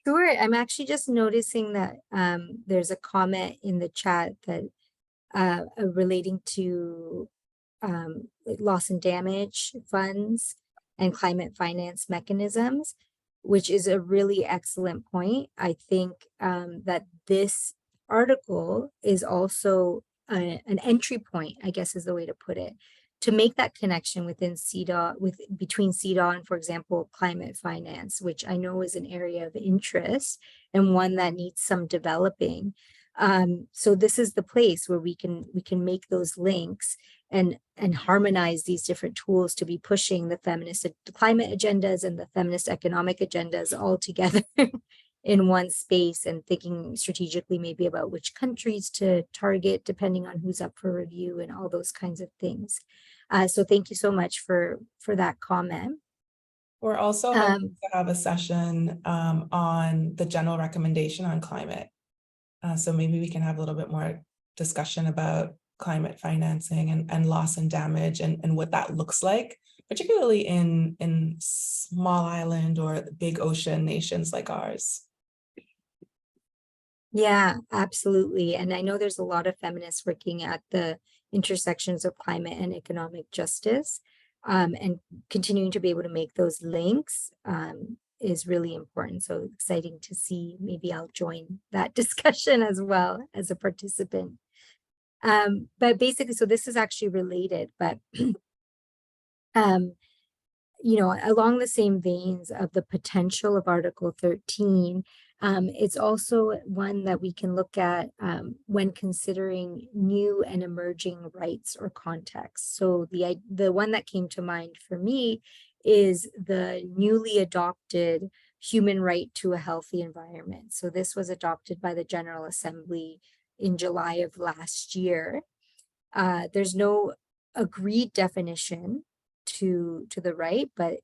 Sure. I'm actually just noticing that there's a comment in the chat that relating to like loss and damage funds and climate finance mechanisms, which is a really excellent point. I think that this article is also an entry point, I guess is the way to put it, to make that connection within CEDAW, between CEDAW and, for example, climate finance, which I know is an area of interest and one that needs some developing. So this is the place where we can make those links and harmonize these different tools to be pushing the feminist climate agendas and the feminist economic agendas all together in one space, and thinking strategically maybe about which countries to target depending on who's up for review and all those kinds of things. So thank you so much for that comment. We're also hoping to have a session on the general recommendation on climate. So maybe we can have a little bit more discussion about climate financing and loss and damage and what that looks like, particularly in small island or big ocean nations like ours. Yeah, absolutely. And I know there's a lot of feminists working at the intersections of climate and economic justice, and continuing to be able to make those links is really important. So exciting to see. Maybe I'll join that discussion as well as a participant. But basically, so this is actually related, but you know, along the same veins of the potential of Article 13, it's also one that we can look at when considering new and emerging rights or contexts. So the one that came to mind for me is the newly adopted human right to a healthy environment. So this was adopted by the General Assembly in July of last year. There's no agreed definition to the right, but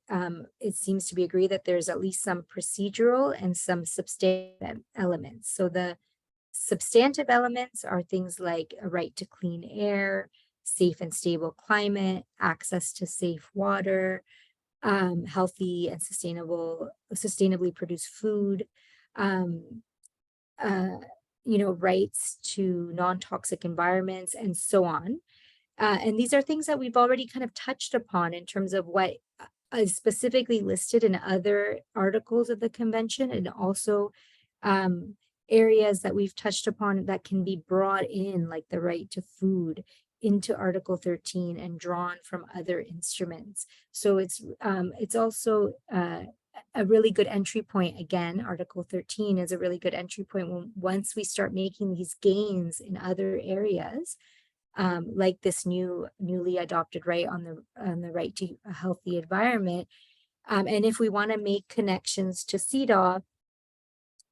it seems to be agreed that there's at least some procedural and some substantive elements. So the substantive elements are things like a right to clean air, safe and stable climate, access to safe water, healthy and sustainably produced food, you know, rights to non-toxic environments, and so on. And these are things that we've already kind of touched upon in terms of what is specifically listed in other articles of the convention, and also areas that we've touched upon that can be brought in, like the right to food, into Article 13 and drawn from other instruments. So it's also a really good entry point. Again, Article 13 is a really good entry point once we start making these gains in other areas. Like this newly adopted right on the right to a healthy environment. And if we want to make connections to CEDAW,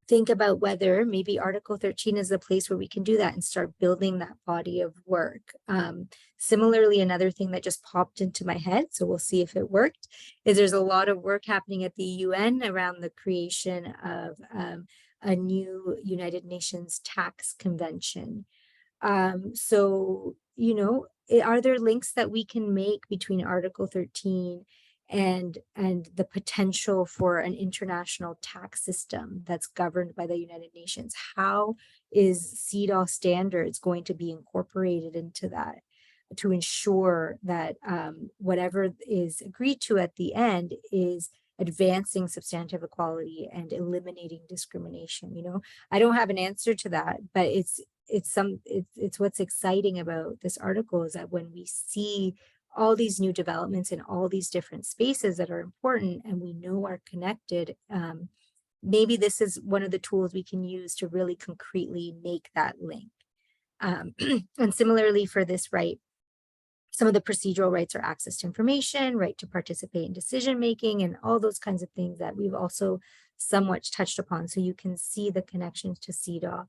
think about whether maybe Article 13 is the place where we can do that and start building that body of work. Similarly, another thing that just popped into my head, so we'll see if it worked, is there's a lot of work happening at the UN around the creation of a new United Nations tax convention. So, you know, are there links that we can make between Article 13 and the potential for an international tax system that's governed by the United Nations? How is CEDAW standards going to be incorporated into that to ensure that whatever is agreed to at the end is advancing substantive equality and eliminating discrimination? You know, I don't have an answer to that, but it's what's exciting about this article is that when we see all these new developments in all these different spaces that are important and we know are connected, maybe this is one of the tools we can use to really concretely make that link. And similarly for this right, some of the procedural rights are access to information, right to participate in decision making, and all those kinds of things that we've also somewhat touched upon. So you can see the connections to CEDAW,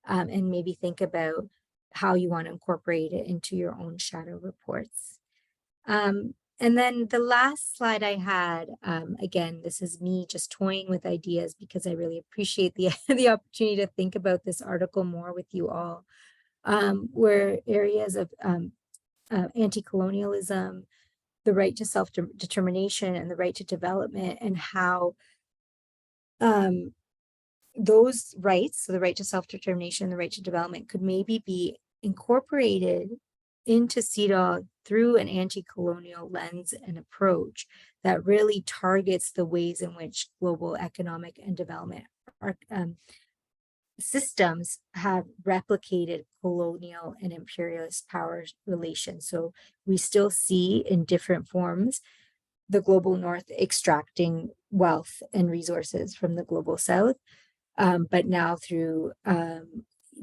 and maybe think about how you want to incorporate it into your own shadow reports. And then the last slide I had, again, this is me just toying with ideas because I really appreciate the, the opportunity to think about this article more with you all, where areas of anti-colonialism, the right to self-determination and the right to development, and how those rights, so the right to self-determination, the right to development, could maybe be incorporated into CEDAW through an anti-colonial lens and approach that really targets the ways in which global economic and development systems have replicated colonial and imperialist power relations. So we still see in different forms the global north extracting wealth and resources from the global south, but now through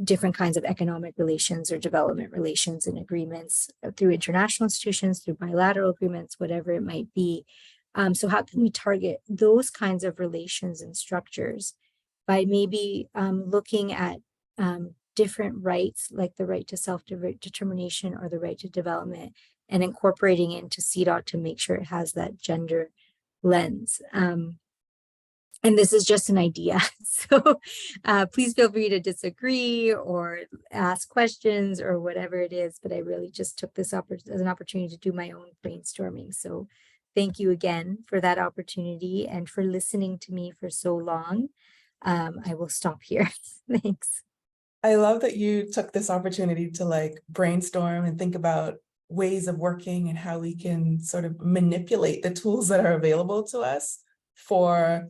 different kinds of economic relations or development relations and agreements through international institutions, through bilateral agreements, whatever it might be. So how can we target those kinds of relations and structures by maybe looking at different rights, like the right to self-determination or the right to development, and incorporating into CEDAW to make sure it has that gender lens. And this is just an idea. So please feel free to disagree or ask questions or whatever it is, but I really just took this as an opportunity to do my own brainstorming. So thank you again for that opportunity and for listening to me for so long. I will stop here. Thanks. I love that you took this opportunity to like brainstorm and think about ways of working and how we can sort of manipulate the tools that are available to us for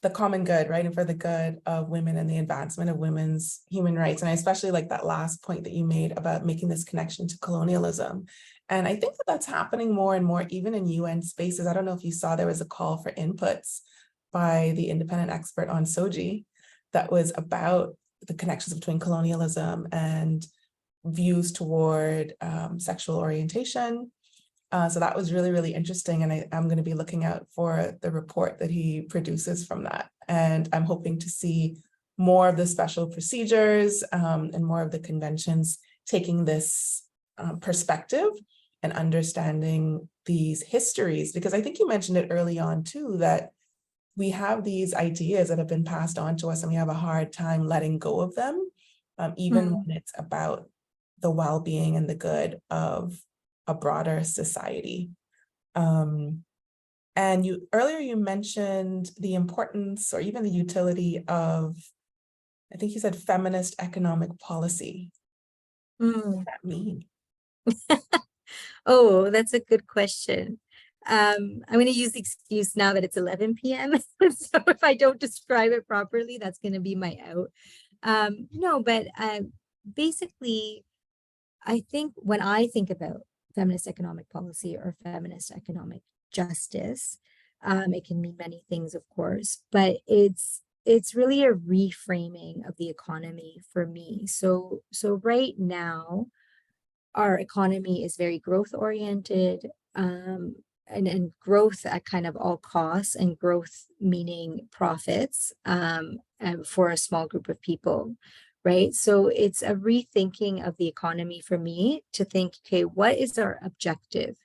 the common good, right? And for the good of women and the advancement of women's human rights. And I especially like that last point that you made about making this connection to colonialism. And I think that that's happening more and more, even in UN spaces. I don't know if you saw there was a call for inputs by the independent expert on SOGI that was about the connections between colonialism and views toward sexual orientation. So that was really, really interesting. And I'm going to be looking out for the report that he produces from that. And I'm hoping to see more of the special procedures and more of the conventions taking this perspective and understanding these histories, because I think you mentioned it early on too, that we have these ideas that have been passed on to us and we have a hard time letting go of them, even when it's about the well-being and the good of a broader society. And earlier you mentioned the importance or even the utility of, I think you said feminist economic policy. What does that mean? Oh, that's a good question. I'm going to use the excuse now that it's 11 p.m. So if I don't describe it properly, that's going to be my out. No, but basically, I think when I think about feminist economic policy or feminist economic justice, it can mean many things, of course, but it's really a reframing of the economy for me. So right now, our economy is very growth oriented, and growth at kind of all costs, and growth meaning profits for a small group of people, right? So it's a rethinking of the economy for me to think, okay, what is our objective?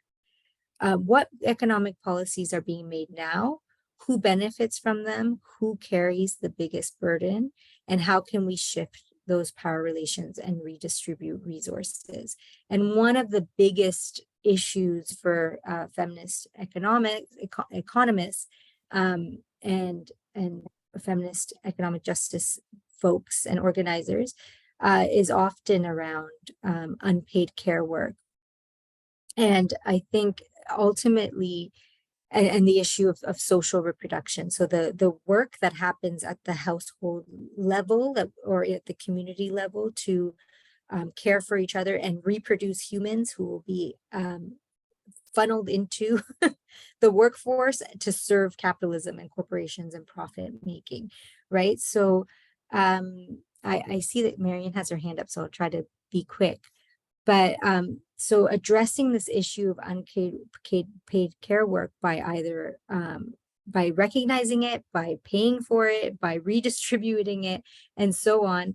What economic policies are being made now? Who benefits from them? Who carries the biggest burden? And how can we shift those power relations and redistribute resources. And one of the biggest issues for feminist economists and feminist economic justice folks and organizers is often around unpaid care work. And I think ultimately, and the issue of social reproduction. So the work that happens at the household level or at the community level to care for each other and reproduce humans who will be funneled into the workforce to serve capitalism and corporations and profit making, right? So I see that Marian has her hand up, so I'll try to be quick. But so addressing this issue of unpaid paid care work by either by recognizing it, by paying for it, by redistributing it, and so on,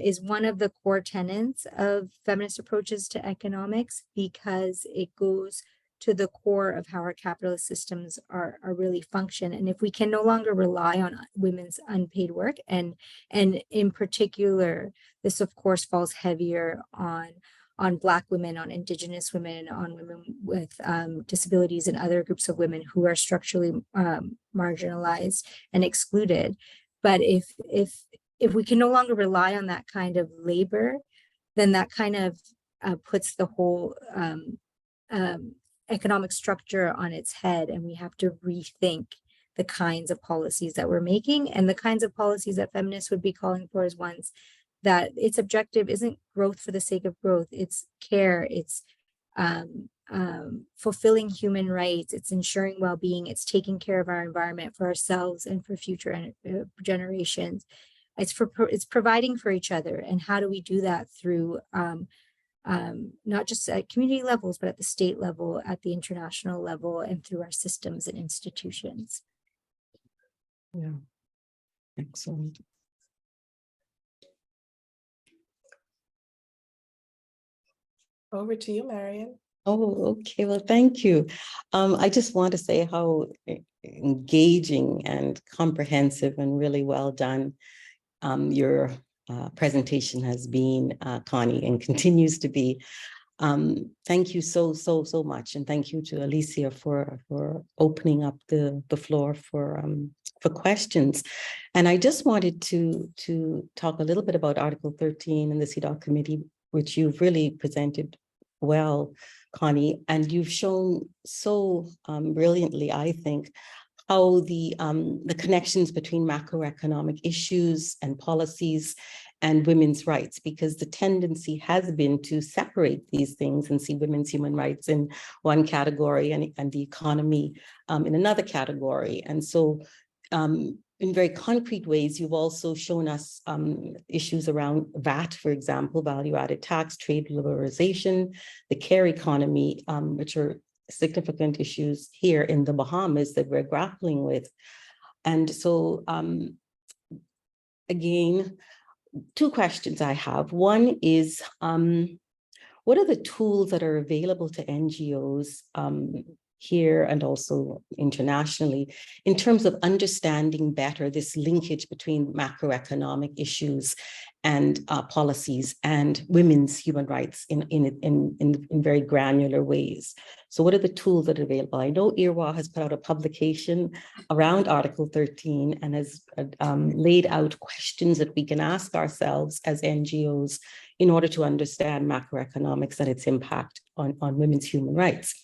is one of the core tenets of feminist approaches to economics, because it goes to the core of how our capitalist systems are really function. And if we can no longer rely on women's unpaid work, and in particular, this of course falls heavier on Black women, on Indigenous women, on women with disabilities, and other groups of women who are structurally marginalized and excluded. But if we can no longer rely on that kind of labor, then that kind of puts the whole economic structure on its head, and we have to rethink the kinds of policies that we're making, and the kinds of policies that feminists would be calling for as ones that its objective isn't growth for the sake of growth, it's care, it's fulfilling human rights, it's ensuring well-being, it's taking care of our environment for ourselves and for future generations. It's providing for each other. And how do we do that? Through not just at community levels, but at the state level, at the international level, and through our systems and institutions. Yeah, excellent. Over to you, Marian. Oh, okay. Well, thank you. I just want to say how engaging and comprehensive and really well done your presentation has been, Connie, and continues to be. Thank you so much, and thank you to Alicia for opening up the floor for questions. And I just wanted to talk a little bit about Article 13 in the CEDAW committee, which you've really presented well, Connie, and you've shown so brilliantly, I think, how the connections between macroeconomic issues and policies and women's rights, because the tendency has been to separate these things and see women's human rights in one category and the economy in another category. And so in very concrete ways, you've also shown us issues around VAT, for example, value-added tax, trade liberalization, the care economy, which are significant issues here in the Bahamas that we're grappling with. And so, again, two questions I have. One is, what are the tools that are available to NGOs here and also internationally in terms of understanding better this linkage between macroeconomic issues and policies and women's human rights in very granular ways? So what are the tools that are available? I know IWRAW has put out a publication around Article 13 and has laid out questions that we can ask ourselves as NGOs in order to understand macroeconomics and its impact on women's human rights.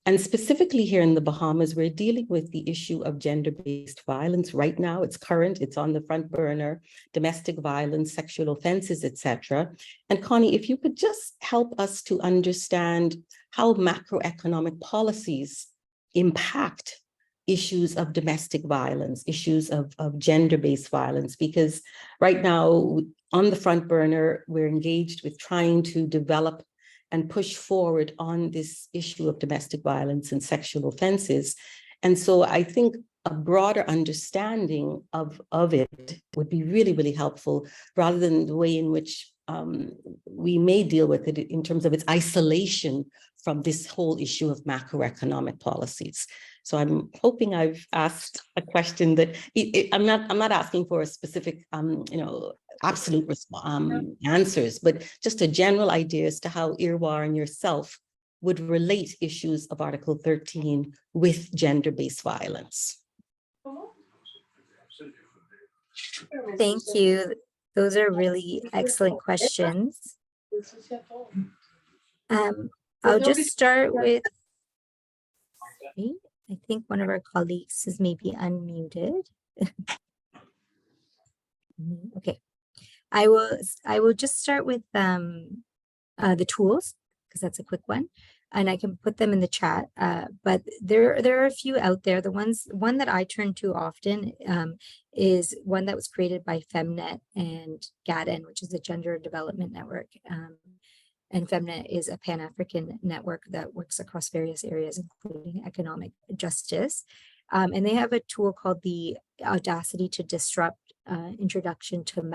And specifically here in the Bahamas, we're dealing with the issue of gender-based violence right now. It's current, it's on the front burner, domestic violence, sexual offenses, etc. And Connie, if you could just help us to understand how macroeconomic policies impact issues of domestic violence, issues of gender-based violence, because right now on the front burner, we're engaged with trying to develop and push forward on this issue of domestic violence and sexual offenses. And so I think a broader understanding of it would be really, really helpful, rather than the way in which we may deal with it in terms of its isolation from this whole issue of macroeconomic policies. So I'm hoping I've asked a question that I'm not asking for a specific absolute answers, but just a general idea as to how IWRAW and yourself would relate issues of Article 13 with gender-based violence. Thank you. Those are really excellent questions. I'll just start with, I think one of our colleagues is maybe unmuted. Okay, I will just start with the tools, because that's a quick one, and I can put them in the chat. But there are a few out there. One that I turn to often is one that was created by Femnet and GADN, which is the Gender Development Network. And Femnet is a Pan-African network that works across various areas, including economic justice. And they have a tool called the Audacity to Disrupt Introduction to an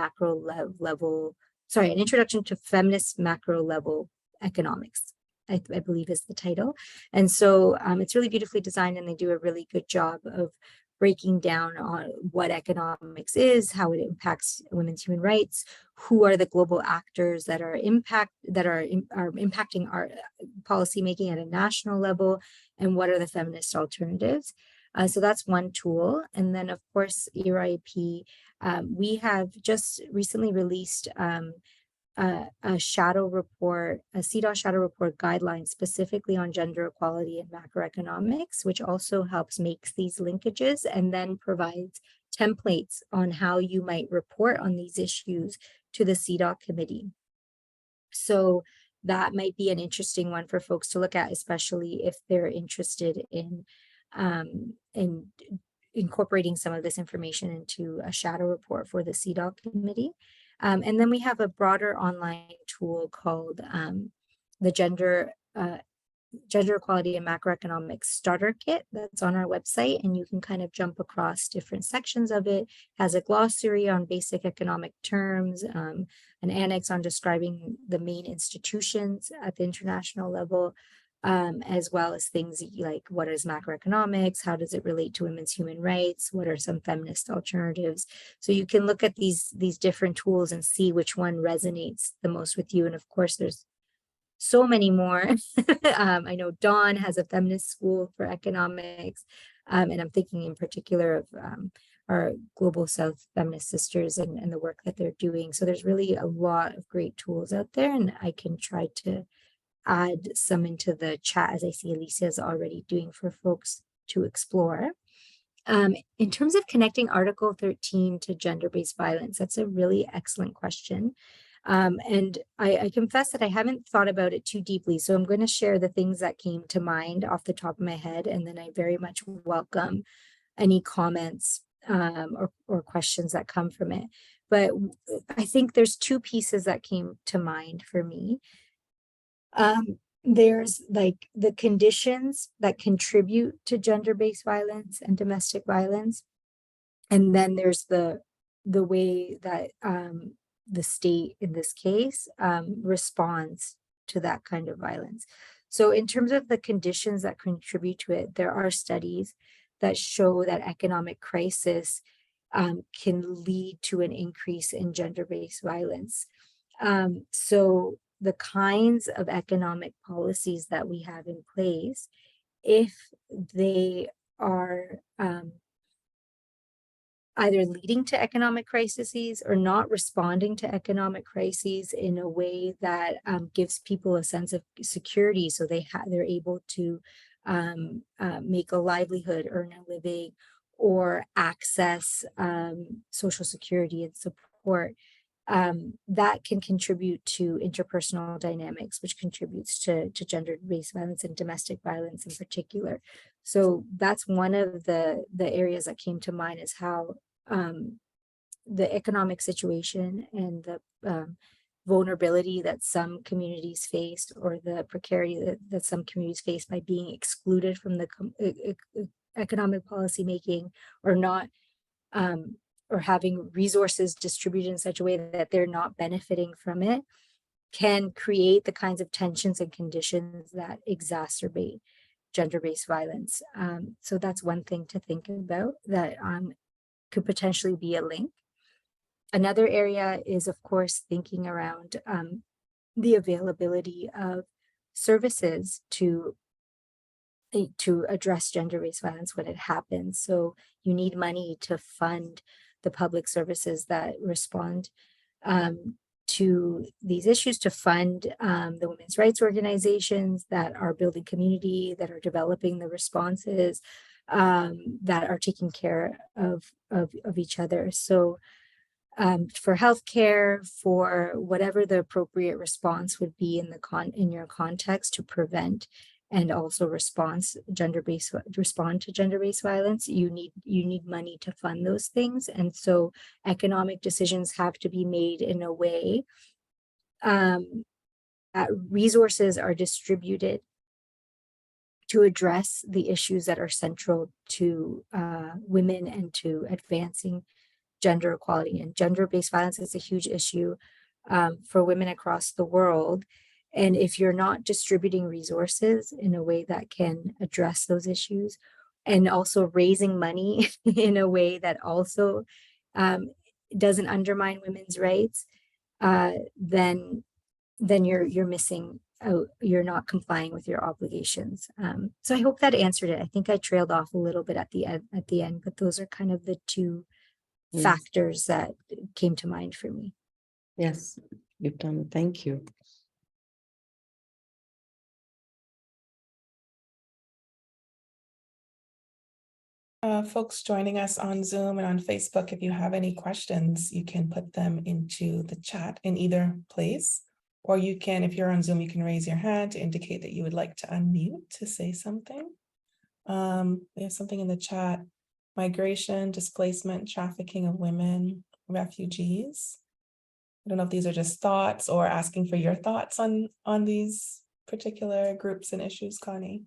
Introduction to Feminist Macro Level Economics, I believe is the title. And so it's really beautifully designed, and they do a really good job of breaking down on what economics is, how it impacts women's human rights, who are the global actors that are impacting our policy making at a national level, and what are the feminist alternatives. So that's one tool. And then, of course, IWRAW-AP, we have just recently released a shadow report, a CEDAW shadow report guideline specifically on gender equality and macroeconomics, which also helps make these linkages and then provides templates on how you might report on these issues to the CEDAW committee. So that might be an interesting one for folks to look at, especially if they're interested in incorporating some of this information into a shadow report for the CEDAW committee. And then we have a broader online tool called the Gender Equality and Macroeconomics Starter Kit that's on our website, and you can kind of jump across different sections of it. Has a glossary on basic economic terms, an annex on describing the main institutions at the international level, as well as things like what is macroeconomics, how does it relate to women's human rights, what are some feminist alternatives. So you can look at these different tools and see which one resonates the most with you. And of course, there's so many more. I know Dawn has a feminist school for economics, and I'm thinking in particular of our Global South feminist sisters and the work that they're doing. So there's really a lot of great tools out there, and I can try to add some into the chat, as I see Alicia is already doing, for folks to explore. In terms of connecting Article 13 to gender-based violence, that's a really excellent question. And I confess that I haven't thought about it too deeply. So I'm going to share the things that came to mind off the top of my head, and then I very much welcome any comments or questions that come from it. But I think there's two pieces that came to mind for me. There's like the conditions that contribute to gender-based violence and domestic violence. And then there's the way that the state in this case responds to that kind of violence. So in terms of the conditions that contribute to it, there are studies that show that economic crisis can lead to an increase in gender-based violence. So the kinds of economic policies that we have in place, if they are either leading to economic crises or not responding to economic crises in a way that gives people a sense of security, so they're able to make a livelihood, earn a living, or access social security and support, that can contribute to interpersonal dynamics, which contributes to gender-based violence and domestic violence in particular. So that's one of the areas that came to mind, is how the economic situation and the vulnerability that some communities face, or the precarity that some communities face by being excluded from the economic policy making, or not or having resources distributed in such a way that they're not benefiting from it, can create the kinds of tensions and conditions that exacerbate gender-based violence. So that's one thing to think about that could potentially be a link. Another area is, of course, thinking around the availability of services to address gender-based violence when it happens. So you need money to fund the public services that respond to these issues, to fund the women's rights organizations that are building community, that are developing the responses, that are taking care of each other. So for healthcare, for whatever the appropriate response would be in your context to prevent and also respond to gender-based violence, you need money to fund those things. And so economic decisions have to be made in a way that resources are distributed to address the issues that are central to women and to advancing gender equality. And gender-based violence is a huge issue for women across the world. And if you're not distributing resources in a way that can address those issues, and also raising money in a way that also doesn't undermine women's rights, then you're missing out, you're not complying with your obligations. So I hope that answered it. I think I trailed off a little bit at the end, but those are kind of the two factors that came to mind for me. Yes, you've done. Thank you. Folks joining us on Zoom and on Facebook, if you have any questions, you can put them into the chat in either place, or you can, if you're on Zoom, you can raise your hand to indicate that you would like to unmute to say something. We have something in the chat: migration, displacement, trafficking of women, refugees. I don't know if these are just thoughts or asking for your thoughts on these particular groups and issues, Connie.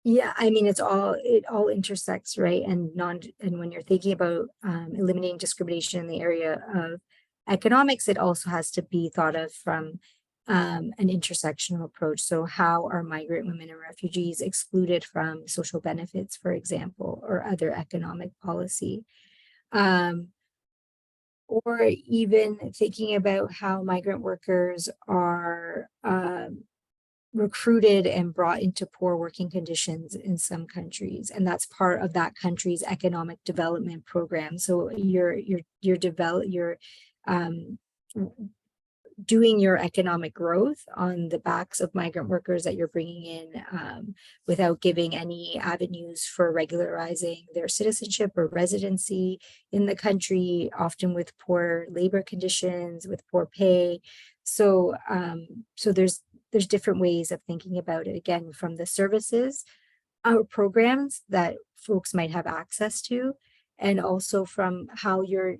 Yeah, I mean, it all intersects, right? And when you're thinking about eliminating discrimination in the area of economics, it also has to be thought of from an intersectional approach. So how are migrant women and refugees excluded from social benefits, for example, or other economic policy? Or even thinking about how migrant workers are recruited and brought into poor working conditions in some countries, and that's part of that country's economic development program. So you're doing your economic growth on the backs of migrant workers that you're bringing in, without giving any avenues for regularizing their citizenship or residency in the country, often with poor labor conditions, with poor pay. So there's different ways of thinking about it, again, from the services or programs that folks might have access to, and also from how you're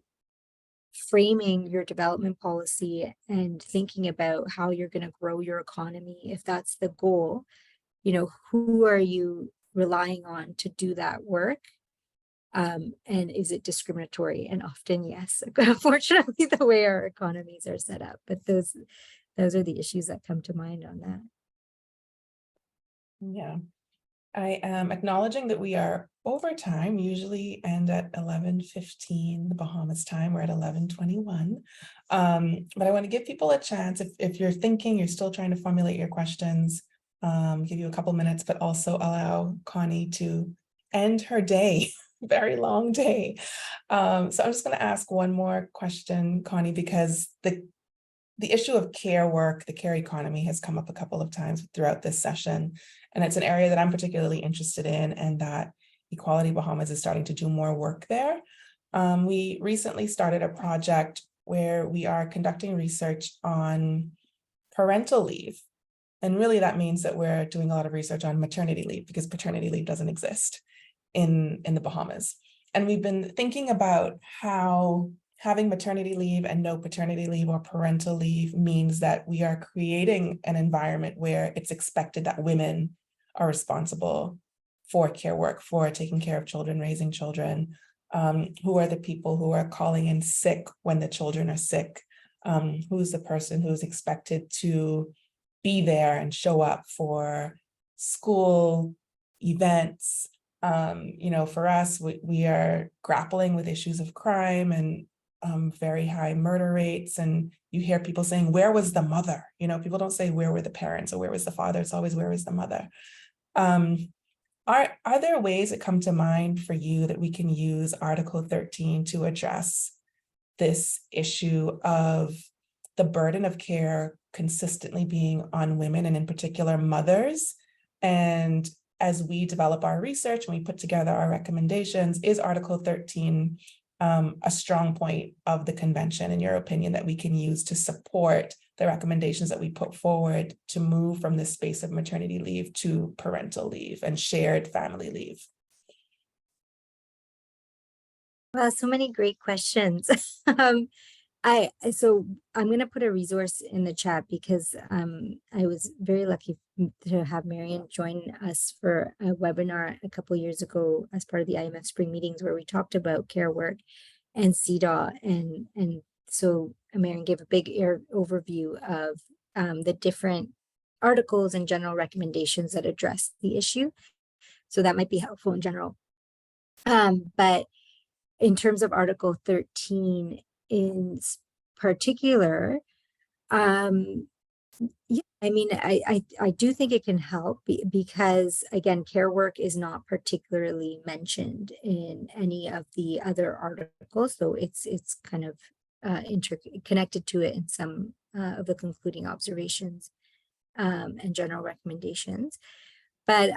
framing your development policy and thinking about how you're going to grow your economy. If that's the goal, who are you relying on to do that work? And is it discriminatory? And often, yes, unfortunately, the way our economies are set up. But those are the issues that come to mind on that. Yeah, I am acknowledging that we are over time, usually end at 11:15, the Bahamas time. We're at 11:21. But I want to give people a chance, if you're thinking, you're still trying to formulate your questions, give you a couple minutes, but also allow Connie to end her day, very long day. So I'm just going to ask one more question, Connie, because the issue of care work, the care economy, has come up a couple of times throughout this session. And it's an area that I'm particularly interested in, and that Equality Bahamas is starting to do more work there. We recently started a project where we are conducting research on parental leave. And really that means that we're doing a lot of research on maternity leave, because paternity leave doesn't exist in the Bahamas. And we've been thinking about how having maternity leave and no paternity leave or parental leave means that we are creating an environment where it's expected that women are responsible for care work, for taking care of children, raising children, who are the people who are calling in sick when the children are sick, who's the person who's expected to be there and show up for school events, For us, we are grappling with issues of crime and very high murder rates. And you hear people saying, where was the mother? People don't say where were the parents or where was the father. It's always where was the mother. Are there ways that come to mind for you that we can use Article 13 to address this issue of the burden of care consistently being on women and in particular mothers? And as we develop our research and we put together our recommendations, is Article 13 a strong point of the convention, in your opinion, that we can use to support the recommendations that we put forward to move from this space of maternity leave to parental leave and shared family leave? Well, so many great questions. So I'm going to put a resource in the chat because I was very lucky to have Marion join us for a webinar a couple of years ago as part of the IMF spring meetings where we talked about care work and CEDAW. And so Marion gave a big overview of the different articles and general recommendations that address the issue. So that might be helpful in general. But in terms of Article 13 in particular, yeah, I mean, I do think it can help because, again, care work is not particularly mentioned in any of the other articles, so it's kind of connected to it in some of the concluding observations and general recommendations. But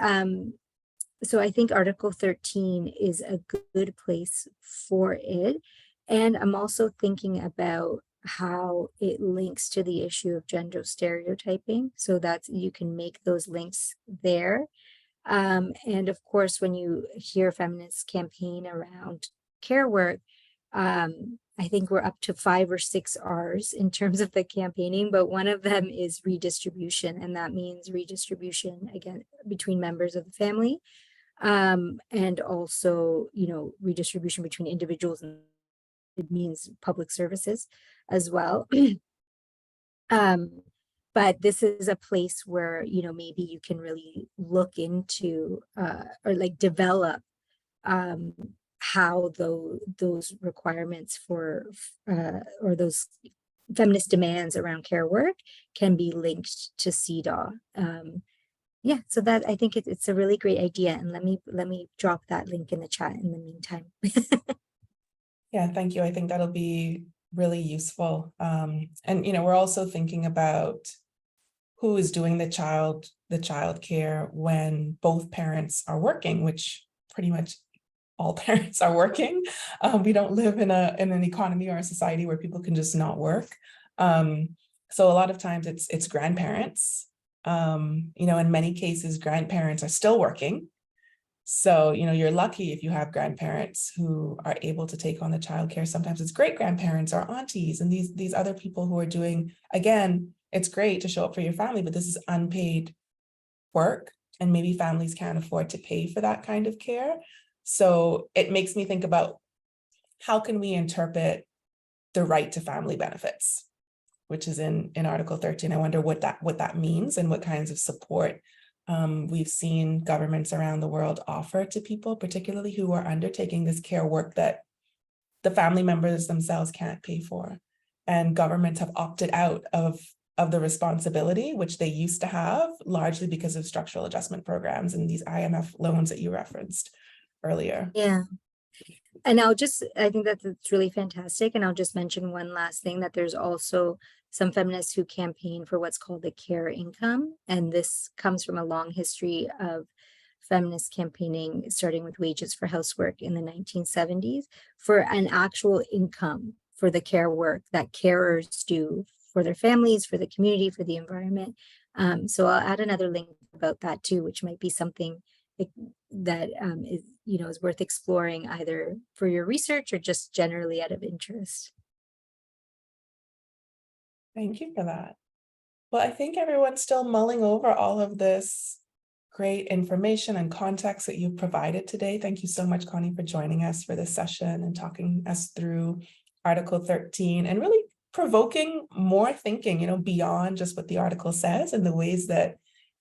so I think Article 13 is a good place for it. And I'm also thinking about how it links to the issue of gender stereotyping, so that you can make those links there. And of course, when you hear feminists campaign around care work, I think we're up to 5 or 6 R's in terms of the campaigning, but one of them is redistribution, and that means redistribution, again, between members of the family, and also, redistribution between individuals, and it means public services as well. But this is a place where, maybe you can really look into or like develop how those requirements for or those feminist demands around care work can be linked to CEDAW. Yeah, so that I think it's a really great idea, and let me drop that link in the chat in the meantime. Yeah, thank you. I think that'll be really useful. And we're also thinking about who is doing the child care when both parents are working, which pretty much all parents are working. We don't live in an economy or a society where people can just not work. So a lot of times it's grandparents. In many cases, grandparents are still working. So, you're lucky if you have grandparents who are able to take on the childcare. Sometimes it's great grandparents or aunties and these other people who are doing, again, it's great to show up for your family, but this is unpaid work, and maybe families can't afford to pay for that kind of care. So it makes me think about how can we interpret the right to family benefits, which is in Article 13. I wonder what that means and what kinds of support we've seen governments around the world offer to people, particularly who are undertaking this care work that the family members themselves can't pay for. And governments have opted out of the responsibility, which they used to have, largely because of structural adjustment programs and these IMF loans that you referenced earlier. Yeah. And I think that's really fantastic. And I'll just mention one last thing, that there's also some feminists who campaign for what's called the care income. And this comes from a long history of feminist campaigning, starting with wages for housework in the 1970s, for an actual income for the care work that carers do for their families, for the community, for the environment. So I'll add another link about that too, which might be something that is worth exploring either for your research or just generally out of interest. Thank you for that. Well, I think everyone's still mulling over all of this great information and context that you've provided today. Thank you so much, Connie, for joining us for this session and talking us through Article 13 and really provoking more thinking, beyond just what the article says and the ways that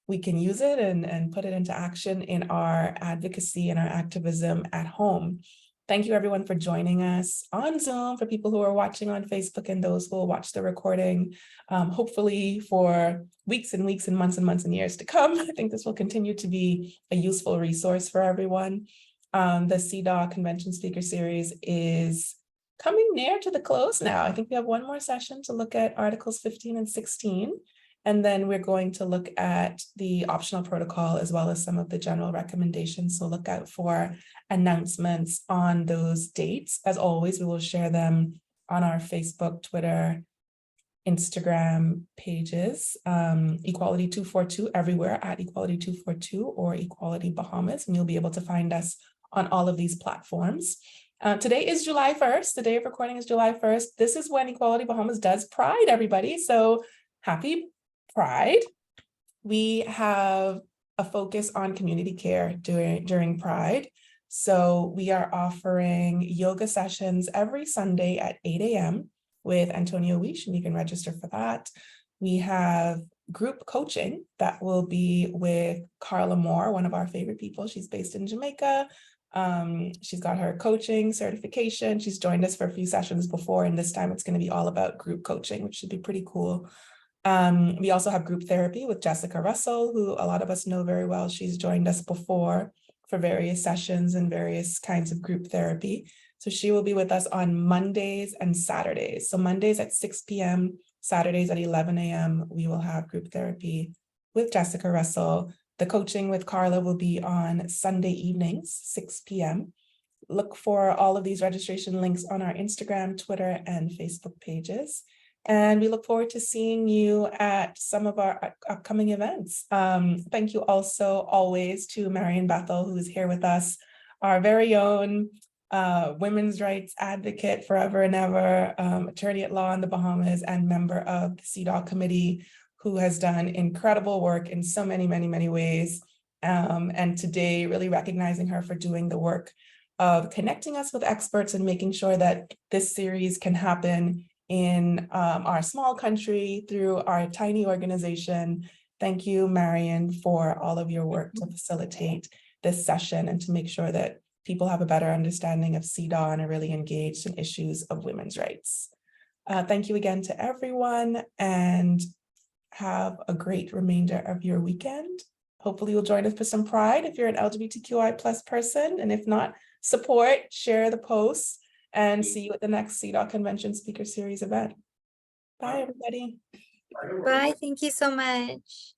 we can use it and put it into action in our advocacy and our activism at home. Thank you everyone for joining us on Zoom, for people who are watching on Facebook and those who will watch the recording, hopefully for weeks and weeks and months and years to come. I think this will continue to be a useful resource for everyone. The CEDAW Convention Speaker Series is coming near to the close now. I think we have one more session to look at Articles 15 and 16. And then we're going to look at the optional protocol as well as some of the general recommendations. So look out for announcements on those dates. As always, we will share them on our Facebook, Twitter, Instagram pages, Equality 242 everywhere at Equality 242 or Equality Bahamas, and you'll be able to find us on all of these platforms. Today is July 1st. The day of recording is July 1st. This is when Equality Bahamas does Pride, everybody. So happy Pride. We have a focus on community care during Pride. So we are offering yoga sessions every Sunday at 8 a.m. with Antonio Weish, and you can register for that. We have group coaching that will be with Carla Moore, one of our favorite people. She's based in Jamaica. She's got her coaching certification. She's joined us for a few sessions before, and this time it's going to be all about group coaching, which should be pretty cool. We also have group therapy with Jessica Russell, who a lot of us know very well. She's joined us before for various sessions and various kinds of group therapy. So she will be with us on Mondays and Saturdays. So Mondays at 6 p.m., Saturdays at 11 a.m., we will have group therapy with Jessica Russell. The coaching with Carla will be on Sunday evenings, 6 p.m. Look for all of these registration links on our Instagram, Twitter, and Facebook pages. And we look forward to seeing you at some of our upcoming events. Thank you also always to Marian Bethel, who is here with us, our very own women's rights advocate forever and ever, attorney at law in the Bahamas and member of the CEDAW committee, who has done incredible work in so many ways. And today really recognizing her for doing the work of connecting us with experts and making sure that this series can happen in our small country through our tiny organization. Thank you, Marian, for all of your work to facilitate this session and to make sure that people have a better understanding of CEDAW and are really engaged in issues of women's rights. Thank you again to everyone, and have a great remainder of your weekend. Hopefully you'll join us for some Pride if you're an LGBTQI+ person, and if not, support, share the posts, and see you at the next CEDAW Convention Speaker Series event. Bye, everybody. Bye. Thank you so much.